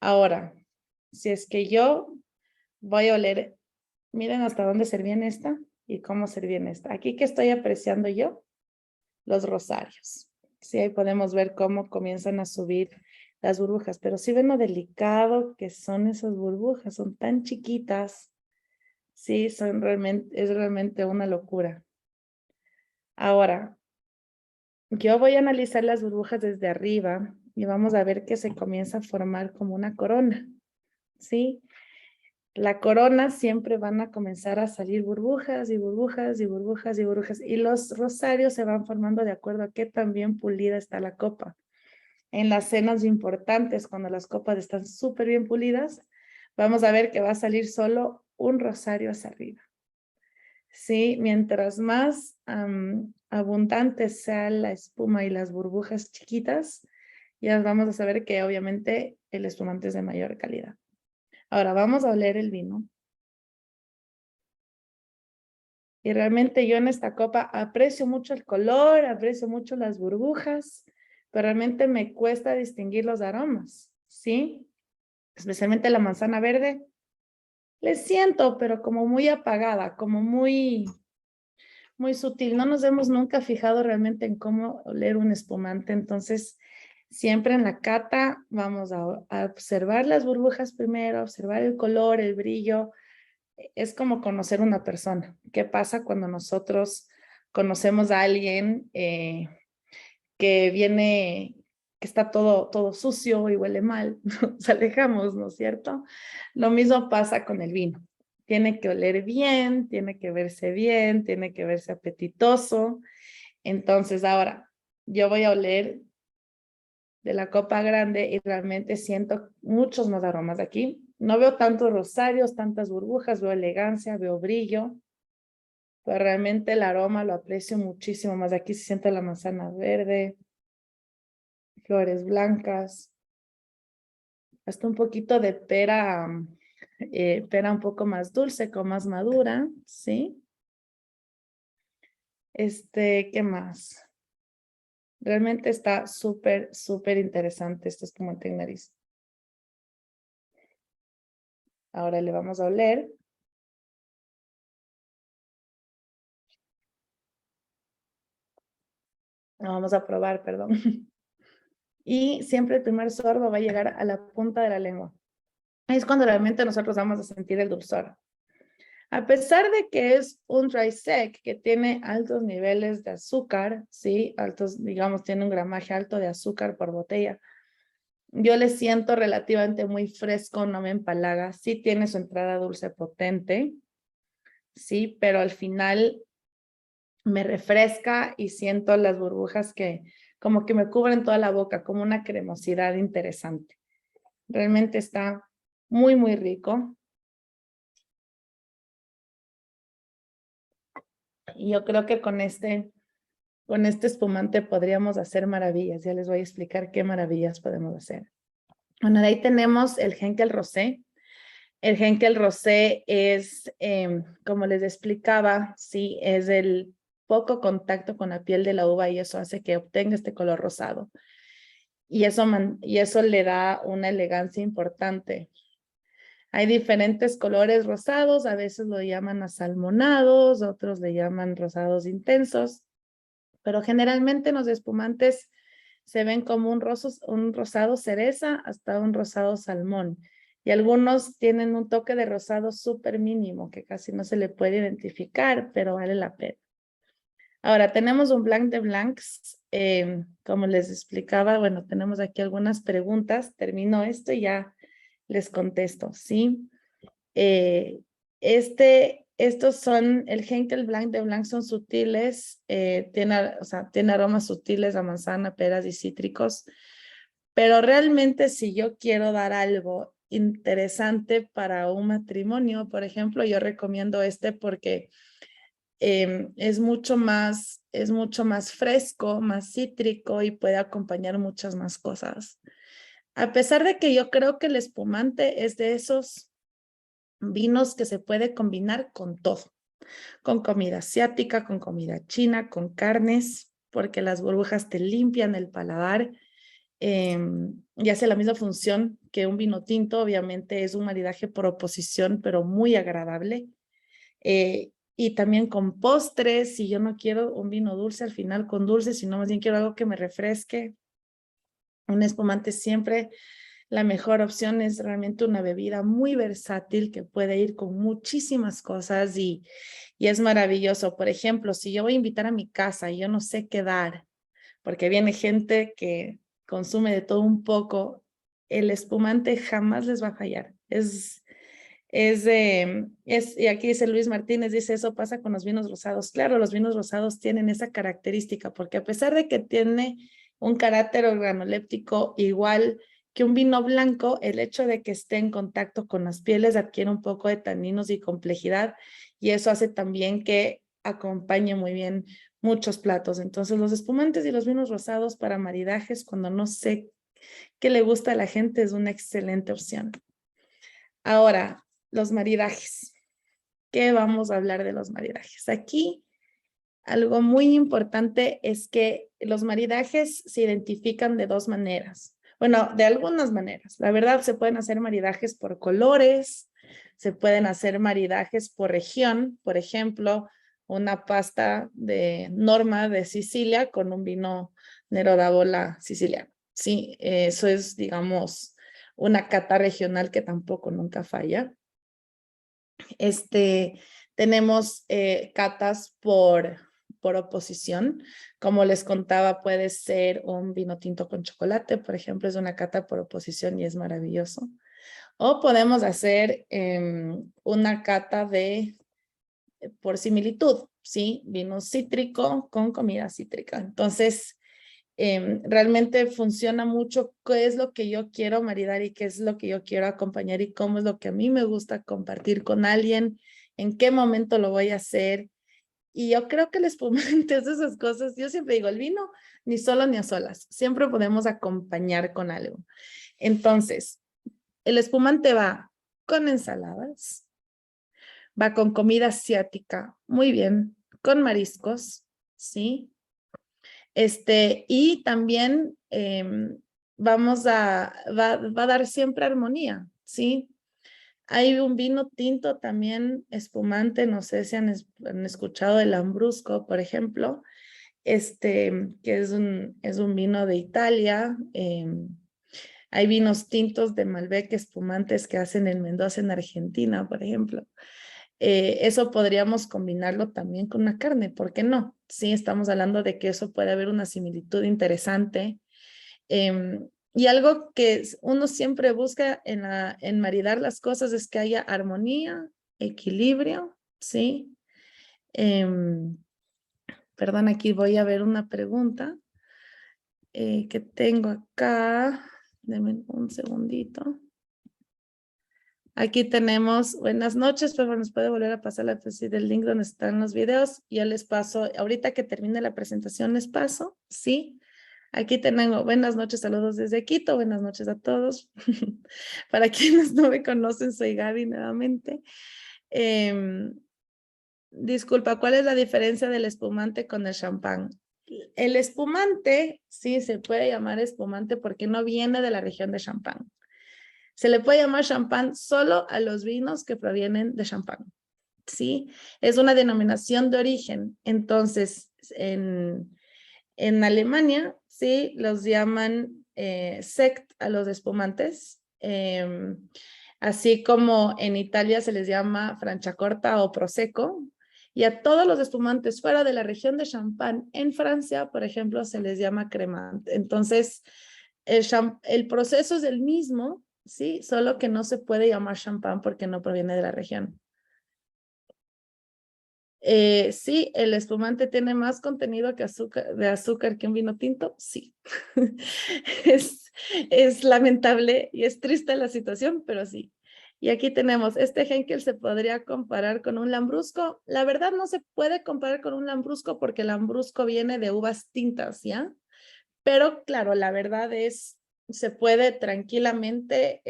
A: Ahora, si es que yo voy a oler, miren hasta dónde serví en esta y cómo serví en esta. Aquí que estoy apreciando yo, los rosarios. Sí, ahí podemos ver cómo comienzan a subir las burbujas, pero sí ven lo delicado que son esas burbujas, son tan chiquitas. Sí, es realmente una locura. Ahora, yo voy a analizar las burbujas desde arriba y vamos a ver que se comienza a formar como una corona, ¿sí? La corona siempre van a comenzar a salir burbujas y burbujas y burbujas y burbujas y los rosarios se van formando de acuerdo a qué tan bien pulida está la copa. En las cenas importantes, cuando las copas están súper bien pulidas, vamos a ver que va a salir solo un rosario hacia arriba. Sí, mientras más abundante sea la espuma y las burbujas chiquitas, ya vamos a saber que obviamente el espumante es de mayor calidad. Ahora vamos a oler el vino. Y realmente yo en esta copa aprecio mucho el color, aprecio mucho las burbujas, pero realmente me cuesta distinguir los aromas, ¿sí? Especialmente la manzana verde. Le siento, pero como muy apagada, como muy sutil. No nos hemos nunca fijado realmente en cómo oler un espumante. Entonces, Siempre en la cata vamos a observar las burbujas primero, observar el color, el brillo. Es como conocer una persona. ¿Qué pasa cuando nosotros conocemos a alguien que viene, que está todo sucio y huele mal? Nos alejamos, ¿no es cierto? Lo mismo pasa con el vino. Tiene que oler bien, tiene que verse bien, tiene que verse apetitoso. Entonces ahora yo voy a oler de la copa grande y realmente siento muchos más aromas aquí. No veo tantos rosarios, tantas burbujas, veo elegancia, veo brillo, pero realmente el aroma lo aprecio muchísimo más. Aquí se siente la manzana verde, flores blancas, hasta un poquito de pera, pera un poco más dulce, con más madura, ¿sí? ¿Qué más? Realmente está súper, súper interesante este espumante en nariz. Ahora le vamos a oler. Vamos a probar, perdón. Y siempre el primer sorbo va a llegar a la punta de la lengua. Es cuando realmente nosotros vamos a sentir el dulzor. A pesar de que es un dry sec que tiene altos niveles de azúcar, ¿sí? Altos, digamos, tiene un gramaje alto de azúcar por botella. Yo le siento relativamente muy fresco, no me empalaga. Sí tiene su entrada dulce potente, sí, pero al final me refresca y siento las burbujas que como que me cubren toda la boca, como una cremosidad interesante. Realmente está muy, muy rico. Y yo creo que con este espumante podríamos hacer maravillas. Ya les voy a explicar qué maravillas podemos hacer. Bueno, de ahí tenemos el Henkel Rosé. El Henkel Rosé es, como les explicaba, sí, es el poco contacto con la piel de la uva y eso hace que obtenga este color rosado. Y eso le da una elegancia importante. Hay diferentes colores rosados, a veces lo llaman asalmonados, otros le llaman rosados intensos, pero generalmente en los espumantes se ven como un rosado cereza hasta un rosado salmón. Y algunos tienen un toque de rosado súper mínimo que casi no se le puede identificar, pero vale la pena. Ahora, tenemos un Blanc de Blancs. Como les explicaba, bueno, tenemos aquí algunas preguntas. Termino esto y ya les contesto, ¿sí? Estos son, el Henkel Blanc de Blanc son sutiles, tiene aromas sutiles a manzana, peras y cítricos, pero realmente si yo quiero dar algo interesante para un matrimonio, por ejemplo, yo recomiendo porque es mucho más fresco, más cítrico y puede acompañar muchas más cosas. A pesar de que yo creo que el espumante es de esos vinos que se puede combinar con todo, con comida asiática, con comida china, con carnes, porque las burbujas te limpian el paladar y hace la misma función que un vino tinto. Obviamente es un maridaje por oposición, pero muy agradable. Y también con postres, si yo no quiero un vino dulce al final con dulce, sino más bien quiero algo que me refresque. Un espumante siempre la mejor opción, es realmente una bebida muy versátil que puede ir con muchísimas cosas y es maravilloso. Por ejemplo, si yo voy a invitar a mi casa y yo no sé qué dar, porque viene gente que consume de todo un poco, el espumante jamás les va a fallar. Y aquí dice Luis Martínez, dice, eso pasa con los vinos rosados. Claro, los vinos rosados tienen esa característica, porque a pesar de que tiene un carácter organoléptico igual que un vino blanco, el hecho de que esté en contacto con las pieles adquiere un poco de taninos y complejidad, y eso hace también que acompañe muy bien muchos platos. Entonces, los espumantes y los vinos rosados para maridajes, cuando no sé qué le gusta a la gente, es una excelente opción. Ahora, los maridajes. ¿Qué vamos a hablar de los maridajes? Aquí, algo muy importante es que los maridajes se identifican de dos maneras. Bueno, de algunas maneras. La verdad, se pueden hacer maridajes por colores, se pueden hacer maridajes por región. Por ejemplo, una pasta de Norma de Sicilia con un vino Nero d'Avola siciliano. Sí, eso es, digamos, una cata regional que tampoco nunca falla. Tenemos catas por oposición. Como les contaba, puede ser un vino tinto con chocolate, por ejemplo, es una cata por oposición y es maravilloso. O podemos hacer una cata por similitud, ¿sí? Vino cítrico con comida cítrica. Entonces, realmente funciona mucho qué es lo que yo quiero maridar y qué es lo que yo quiero acompañar y cómo es lo que a mí me gusta compartir con alguien, en qué momento lo voy a hacer. Y yo creo que el espumante es de esas cosas, yo siempre digo, el vino ni solo ni a solas, siempre podemos acompañar con algo. Entonces, el espumante va con ensaladas, va con comida asiática, muy bien, con mariscos, ¿sí? Y también va a dar siempre armonía, ¿sí? Hay un vino tinto también espumante, no sé si han escuchado el Lambrusco, por ejemplo, que es un vino de Italia. Hay vinos tintos de Malbec espumantes que hacen en Mendoza, en Argentina, por ejemplo. Eso podríamos combinarlo también con una carne, ¿por qué no? Sí, estamos hablando de que eso puede haber una similitud interesante. Y algo que uno siempre busca en maridar las cosas es que haya armonía, equilibrio, ¿sí? Perdón, aquí voy a ver una pregunta que tengo acá. Deme un segundito. Aquí tenemos, buenas noches, pero nos puede volver a pasar del link donde están los videos. Yo les paso, ahorita que termine la presentación les paso, ¿sí? Aquí tenemos, buenas noches, saludos desde Quito, buenas noches a todos. Para quienes no me conocen, soy Gaby nuevamente. Disculpa, ¿cuál es la diferencia del espumante con el champán? El espumante, sí, se puede llamar espumante porque no viene de la región de Champán. Se le puede llamar champán solo a los vinos que provienen de Champán, ¿sí? Es una denominación de origen. Entonces, en Alemania, sí, los llaman sect a los espumantes, así como en Italia se les llama Franciacorta o Prosecco, y a todos los espumantes fuera de la región de Champán, en Francia, por ejemplo, se les llama cremant. Entonces, el proceso es el mismo, sí, solo que no se puede llamar champán porque no proviene de la región. Sí, el espumante tiene más contenido de azúcar que un vino tinto, sí. es, es lamentable y es triste la situación, pero sí. Y aquí tenemos, este Henkel se podría comparar con un lambrusco. La verdad no se puede comparar con un lambrusco porque el lambrusco viene de uvas tintas, ¿ya? Pero claro, la verdad se puede tranquilamente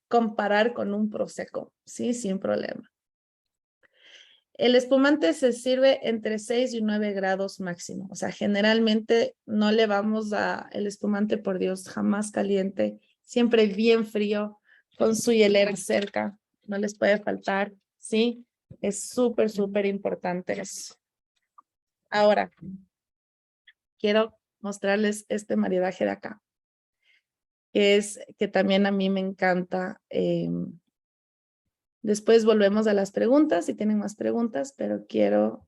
A: comparar con un prosecco, ¿sí? Sin problema. El espumante se sirve entre 6 y 9 grados máximo. O sea, generalmente no le vamos a el espumante, por Dios, jamás caliente, siempre bien frío, con su hielera cerca. No les puede faltar, ¿sí? Es súper, súper importante eso. Ahora, quiero mostrarles este maridaje de acá, que también a mí me encanta. Después volvemos a las preguntas, si tienen más preguntas, pero quiero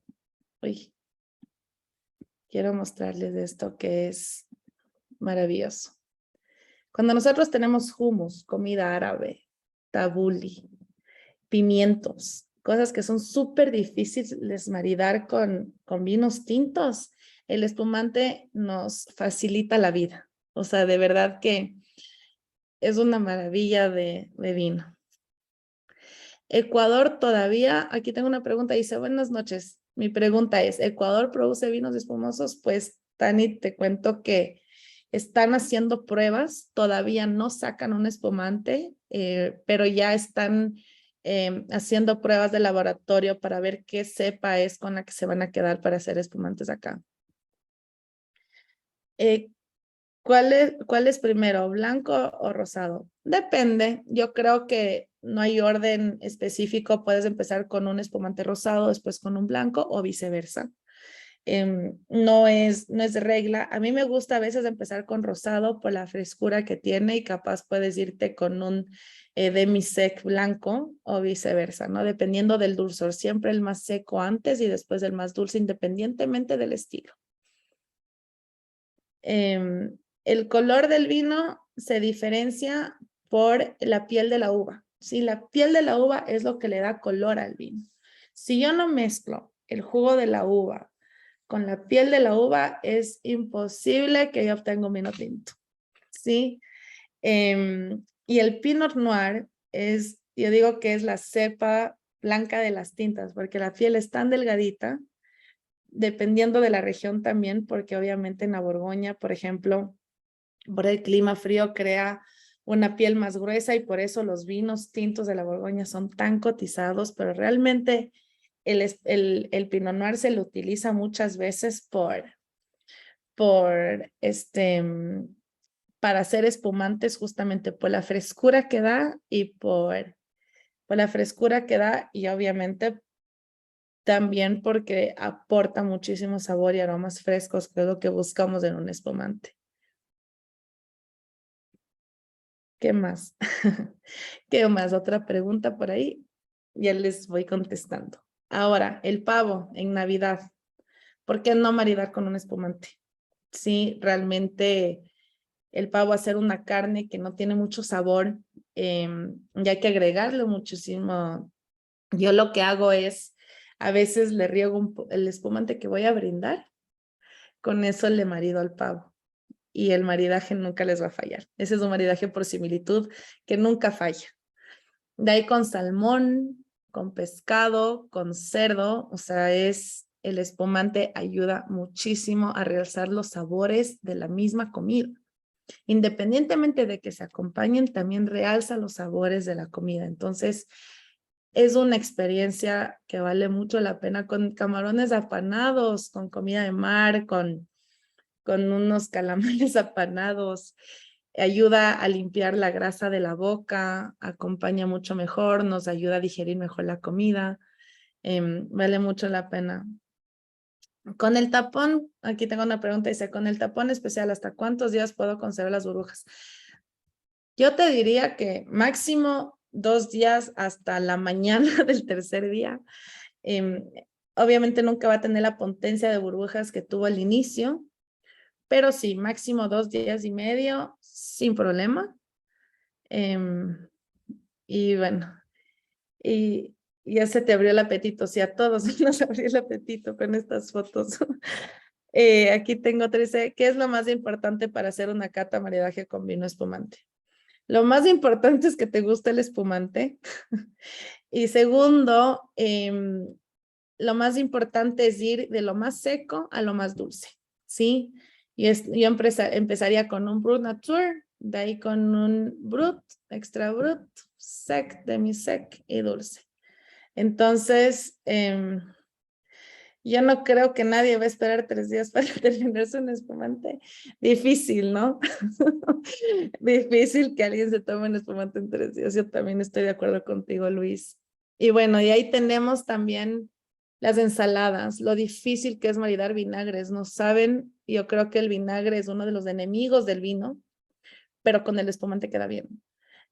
A: mostrarles esto que es maravilloso. Cuando nosotros tenemos hummus, comida árabe, tabuli, pimientos, cosas que son súper difíciles maridar con vinos tintos, el espumante nos facilita la vida. O sea, de verdad que es una maravilla de vino. Ecuador todavía, aquí tengo una pregunta, dice, buenas noches. Mi pregunta es, ¿Ecuador produce vinos espumosos? Pues, Tani, te cuento que están haciendo pruebas, todavía no sacan un espumante, pero ya están haciendo pruebas de laboratorio para ver qué cepa es con la que se van a quedar para hacer espumantes acá. ¿Cuál es primero, blanco o rosado? Depende, yo creo que no hay orden específico, puedes empezar con un espumante rosado, después con un blanco o viceversa. no es regla. A mí me gusta a veces empezar con rosado por la frescura que tiene y capaz puedes irte con un demi-sec blanco o viceversa, ¿no? Dependiendo del dulzor, siempre el más seco antes y después el más dulce independientemente del estilo. El color del vino se diferencia por la piel de la uva. Sí, la piel de la uva es lo que le da color al vino. Si yo no mezclo el jugo de la uva con la piel de la uva, es imposible que yo obtenga un vino tinto. ¿Sí? Y el Pinot Noir es, yo digo que es la cepa blanca de las tintas, porque la piel es tan delgadita, dependiendo de la región también, porque obviamente en la Borgoña, por ejemplo, por el clima frío crea una piel más gruesa y por eso los vinos tintos de la Borgoña son tan cotizados, pero realmente el Pinot Noir se lo utiliza muchas veces para hacer espumantes justamente por la frescura que da y por la frescura que da y obviamente también porque aporta muchísimo sabor y aromas frescos, que es lo que buscamos en un espumante. ¿Qué más? ¿Qué más? Otra pregunta por ahí. Ya les voy contestando. Ahora, el pavo en Navidad. ¿Por qué no maridar con un espumante? Sí, realmente el pavo a ser una carne que no tiene mucho sabor, y hay que agregarle muchísimo. Yo lo que hago es, a veces le riego el espumante que voy a brindar, con eso le marido al pavo. Y el maridaje nunca les va a fallar. Ese es un maridaje por similitud que nunca falla. De ahí con salmón, con pescado, con cerdo, o sea, el espumante ayuda muchísimo a realzar los sabores de la misma comida. Independientemente de que se acompañen, también realza los sabores de la comida. Entonces, es una experiencia que vale mucho la pena con camarones apanados, con comida de mar, con unos calamares apanados. Ayuda a limpiar la grasa de la boca, acompaña mucho mejor, nos ayuda a digerir mejor la comida. Vale mucho la pena. Con el tapón, aquí tengo una pregunta, dice, con el tapón especial, ¿hasta cuántos días puedo conservar las burbujas? Yo te diría que máximo 2 días hasta la mañana del tercer día. Em, Obviamente nunca va a tener la potencia de burbujas que tuvo al inicio, pero sí, máximo 2 días y medio, sin problema. Em, y bueno, y ya se te abrió el apetito, sí, a todos nos abrió el apetito con estas fotos. Aquí tengo 13. ¿Qué es lo más importante para hacer una cata maridaje con vino espumante? Lo más importante es que te guste el espumante. Y segundo, lo más importante es ir de lo más seco a lo más dulce, ¿sí? Yo empezaría con un Brut Nature, de ahí con un Brut, Extra Brut, Sec, Demi-Sec y dulce. Entonces, yo no creo que nadie va a esperar 3 días para terminarse un espumante. Difícil, ¿no? Difícil que alguien se tome un espumante en 3 días. Yo también estoy de acuerdo contigo, Luis. Y bueno, y ahí tenemos también las ensaladas, lo difícil que es maridar vinagres. No saben, yo creo que el vinagre es uno de los enemigos del vino, pero con el espumante queda bien.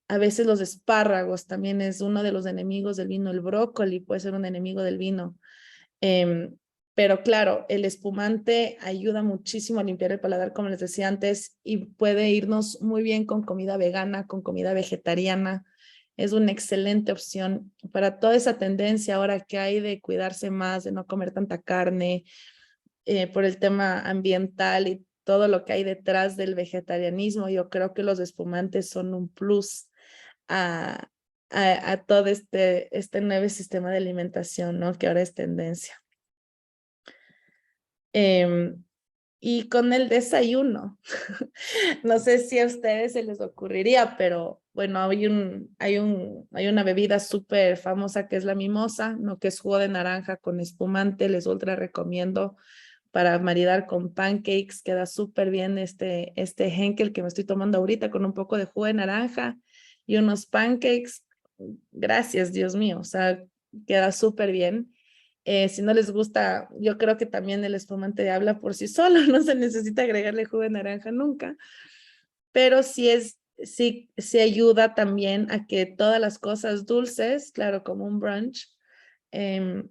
A: A veces los espárragos también es uno de los enemigos del vino. El brócoli puede ser un enemigo del vino. Em, pero claro, el espumante ayuda muchísimo a limpiar el paladar, como les decía antes, y puede irnos muy bien con comida vegana, con comida vegetariana. Es una excelente opción para toda esa tendencia ahora que hay de cuidarse más, de no comer tanta carne, por el tema ambiental y todo lo que hay detrás del vegetarianismo. Yo creo que los espumantes son un plus a, a todo este nuevo sistema de alimentación, ¿no? Que ahora es tendencia. Y con el desayuno, no sé si a ustedes se les ocurriría, pero bueno, hay una bebida súper famosa que es la mimosa, ¿no? Que es jugo de naranja con espumante, les ultra recomiendo para maridar con pancakes, queda súper bien este Henkel que me estoy tomando ahorita con un poco de jugo de naranja y unos pancakes, gracias, Dios mío, o sea, queda súper bien. Si no les gusta, yo creo que también el espumante habla por sí solo, no se necesita agregarle jugo de naranja nunca, pero sí ayuda también a que todas las cosas dulces, claro, como un brunch,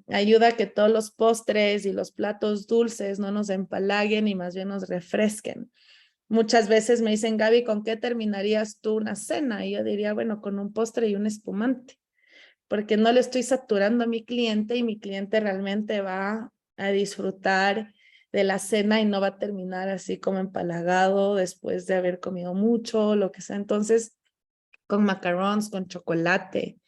A: ayuda a que todos los postres y los platos dulces no nos empalaguen y más bien nos refresquen. Muchas veces me dicen, Gaby, ¿con qué terminarías tú una cena? Y yo diría, bueno, con un postre y un espumante, porque no le estoy saturando a mi cliente y mi cliente realmente va a disfrutar de la cena y no va a terminar así como empalagado después de haber comido mucho, lo que sea. Entonces, con macarons, con chocolate.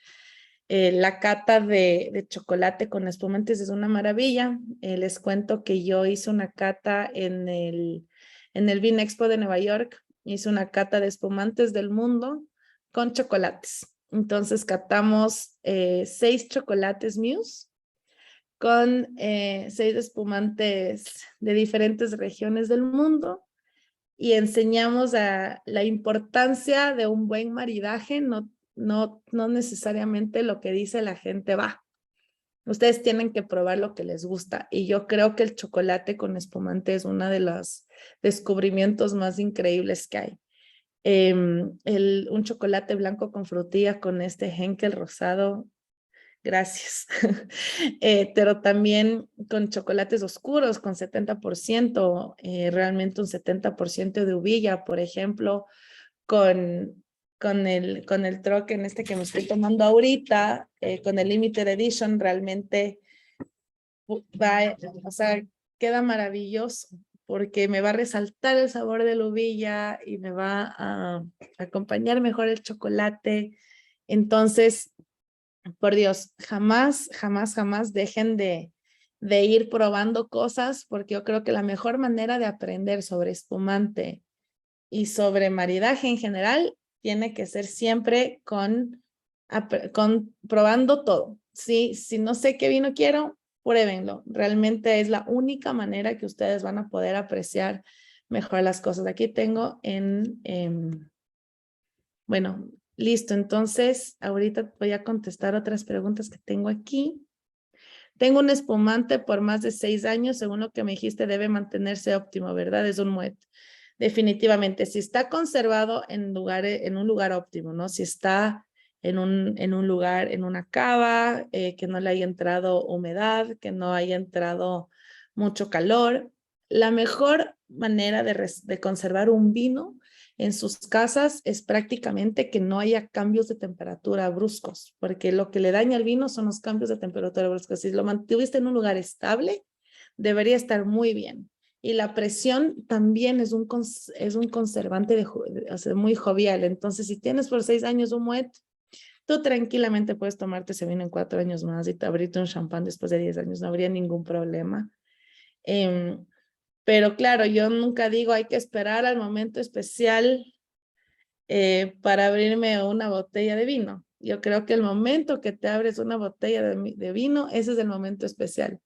A: La cata de chocolate con espumantes es una maravilla. Les cuento que yo hice una cata en el Bean Expo de Nueva York. Hice una cata de espumantes del mundo con chocolates. Entonces catamos 6 chocolates Muse con 6 espumantes de diferentes regiones del mundo y enseñamos a la importancia de un buen maridaje, no necesariamente lo que dice la gente va. Ustedes tienen que probar lo que les gusta y yo creo que el chocolate con espumante es uno de los descubrimientos más increíbles que hay. Un chocolate blanco con frutilla con este Henkel rosado, gracias. Pero también con chocolates oscuros, con 70%, realmente un 70% de uvilla, por ejemplo, con el troque en este que me estoy tomando ahorita, con el Limited Edition, realmente va, o sea, queda maravilloso porque me va a resaltar el sabor de la uvilla y me va a acompañar mejor el chocolate. Entonces, por Dios, jamás, jamás, jamás dejen de ir probando cosas, porque yo creo que la mejor manera de aprender sobre espumante y sobre maridaje en general tiene que ser siempre con probando todo. ¿Sí? Si no sé qué vino quiero, pruébenlo. Realmente es la única manera que ustedes van a poder apreciar mejor las cosas. Aquí tengo bueno, listo. Entonces, ahorita voy a contestar otras preguntas que tengo aquí. Tengo un espumante por más de 6 años, según lo que me dijiste, debe mantenerse óptimo, ¿verdad? Es un muet. Definitivamente, si está conservado en un lugar óptimo, ¿no? Si está en un lugar, en una cava, que no le haya entrado humedad, que no haya entrado mucho calor. La mejor manera de conservar un vino en sus casas es prácticamente que no haya cambios de temperatura bruscos, porque lo que le daña al vino son los cambios de temperatura bruscos. Si lo mantuviste en un lugar estable, debería estar muy bien. Y la presión también es un conservante o sea, muy jovial. Entonces, si tienes por 6 años un muet, tú tranquilamente puedes tomarte ese vino en 4 años más y te abrirte un champán después de 10 años. No habría ningún problema. Pero claro, yo nunca digo hay que esperar al momento especial para abrirme una botella de vino. Yo creo que el momento que te abres una botella de vino, ese es el momento especial.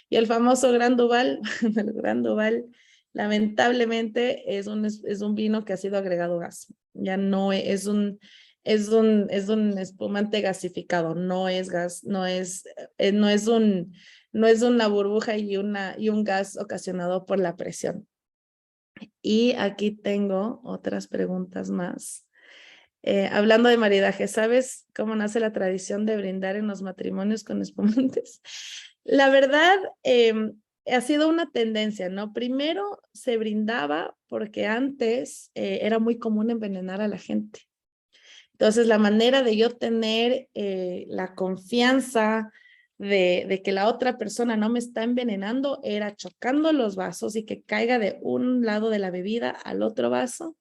A: Y el famoso Gran Duval, el Gran Duval, lamentablemente es un vino que ha sido agregado gas. Ya no es un espumante gasificado, no es gas, no es una burbuja y un gas ocasionado por la presión. Y aquí tengo otras preguntas más. Hablando de maridaje, ¿sabes cómo nace la tradición de brindar en los matrimonios con espumantes? La verdad, ha sido una tendencia, ¿no? Primero se brindaba porque antes era muy común envenenar a la gente. Entonces, la manera de yo tener la confianza de que la otra persona no me está envenenando era chocando los vasos y que caiga de un lado de la bebida al otro vaso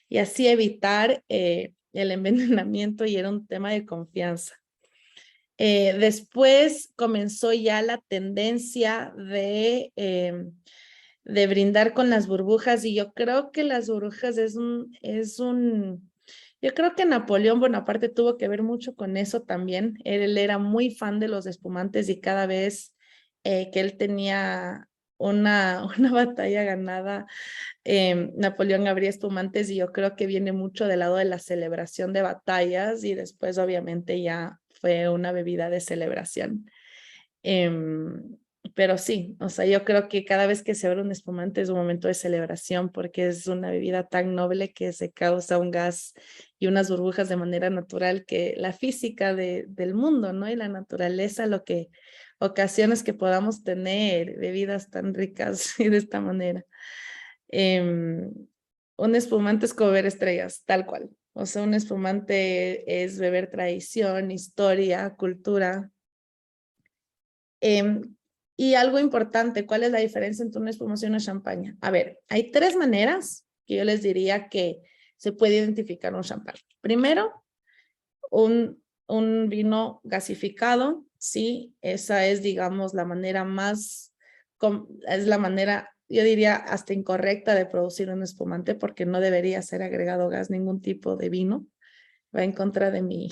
A: y así evitar el envenenamiento y era un tema de confianza. Después comenzó ya la tendencia de brindar con las burbujas y yo creo que las burbujas yo creo que Napoleón Bonaparte tuvo que ver mucho con eso también. Él era muy fan de los espumantes y cada vez que él tenía una batalla ganada, Napoleón abría espumantes y yo creo que viene mucho del lado de la celebración de batallas y después obviamente ya fue una bebida de celebración. Pero sí, o sea, yo creo que cada vez que se abre un espumante es un momento de celebración porque es una bebida tan noble que se causa un gas y unas burbujas de manera natural que la física del mundo, ¿no? Y la naturaleza, lo que ocasiones que podamos tener bebidas tan ricas y de esta manera. Em, un espumante es como ver estrellas, tal cual. O sea, un espumante es beber tradición, historia, cultura. Y algo importante, ¿cuál es la diferencia entre una espumosa y una champaña? A ver, hay tres maneras que yo les diría que se puede identificar un champán. Primero, un vino gasificado, sí, esa es, digamos, la manera más, es la manera, yo diría, hasta incorrecta de producir un espumante porque no debería ser agregado gas ningún tipo de vino. Va en contra de mi,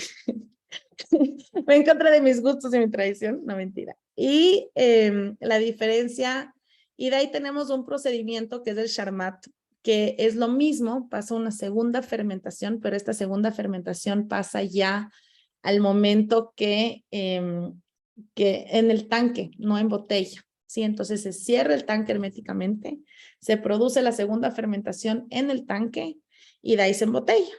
A: va en contra de mis gustos y mi tradición, no mentira. Y la diferencia, y de ahí tenemos un procedimiento que es el Charmat, que es lo mismo, pasa una segunda fermentación, pero esta segunda fermentación pasa ya al momento que en el tanque, no en botella. ¿Sí? Entonces se cierra el tanque herméticamente, se produce la segunda fermentación en el tanque y de ahí se embotella.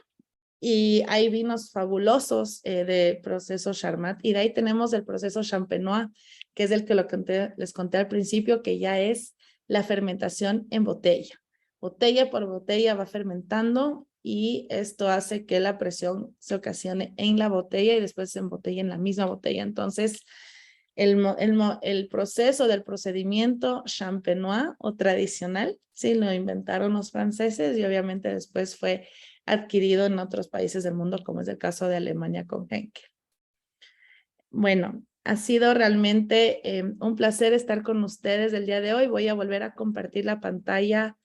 A: Y hay vinos fabulosos de proceso Charmat. Y de ahí tenemos el proceso Champenois, que es el que les conté al principio, que ya es la fermentación en botella. Botella por botella va fermentando y esto hace que la presión se ocasione en la botella y después se embotella en la misma botella. Entonces, el proceso del procedimiento champenois o tradicional, sí, lo inventaron los franceses y obviamente después fue adquirido en otros países del mundo, como es el caso de Alemania con Henkel. Bueno, ha sido realmente un placer estar con ustedes el día de hoy. Voy a volver a compartir la pantalla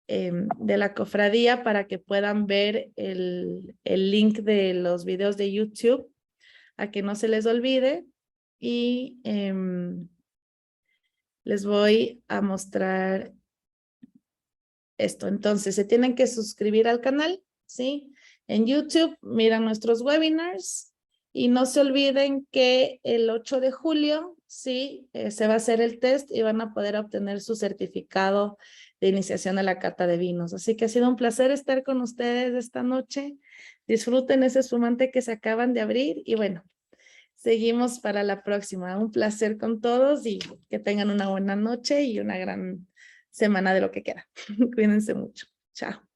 A: de la cofradía para que puedan ver el link de los videos de YouTube, a que no se les olvide. Y les voy a mostrar esto. Entonces, se tienen que suscribir al canal, ¿sí? En YouTube, miran nuestros webinars y no se olviden que el 8 de julio, ¿sí? Se va a hacer el test y van a poder obtener su certificado de iniciación a la cata de vinos. Así que ha sido un placer estar con ustedes esta noche. Disfruten ese espumante que se acaban de abrir y bueno, seguimos para la próxima. Un placer con todos y que tengan una buena noche y una gran semana de lo que queda. Cuídense mucho. Chao.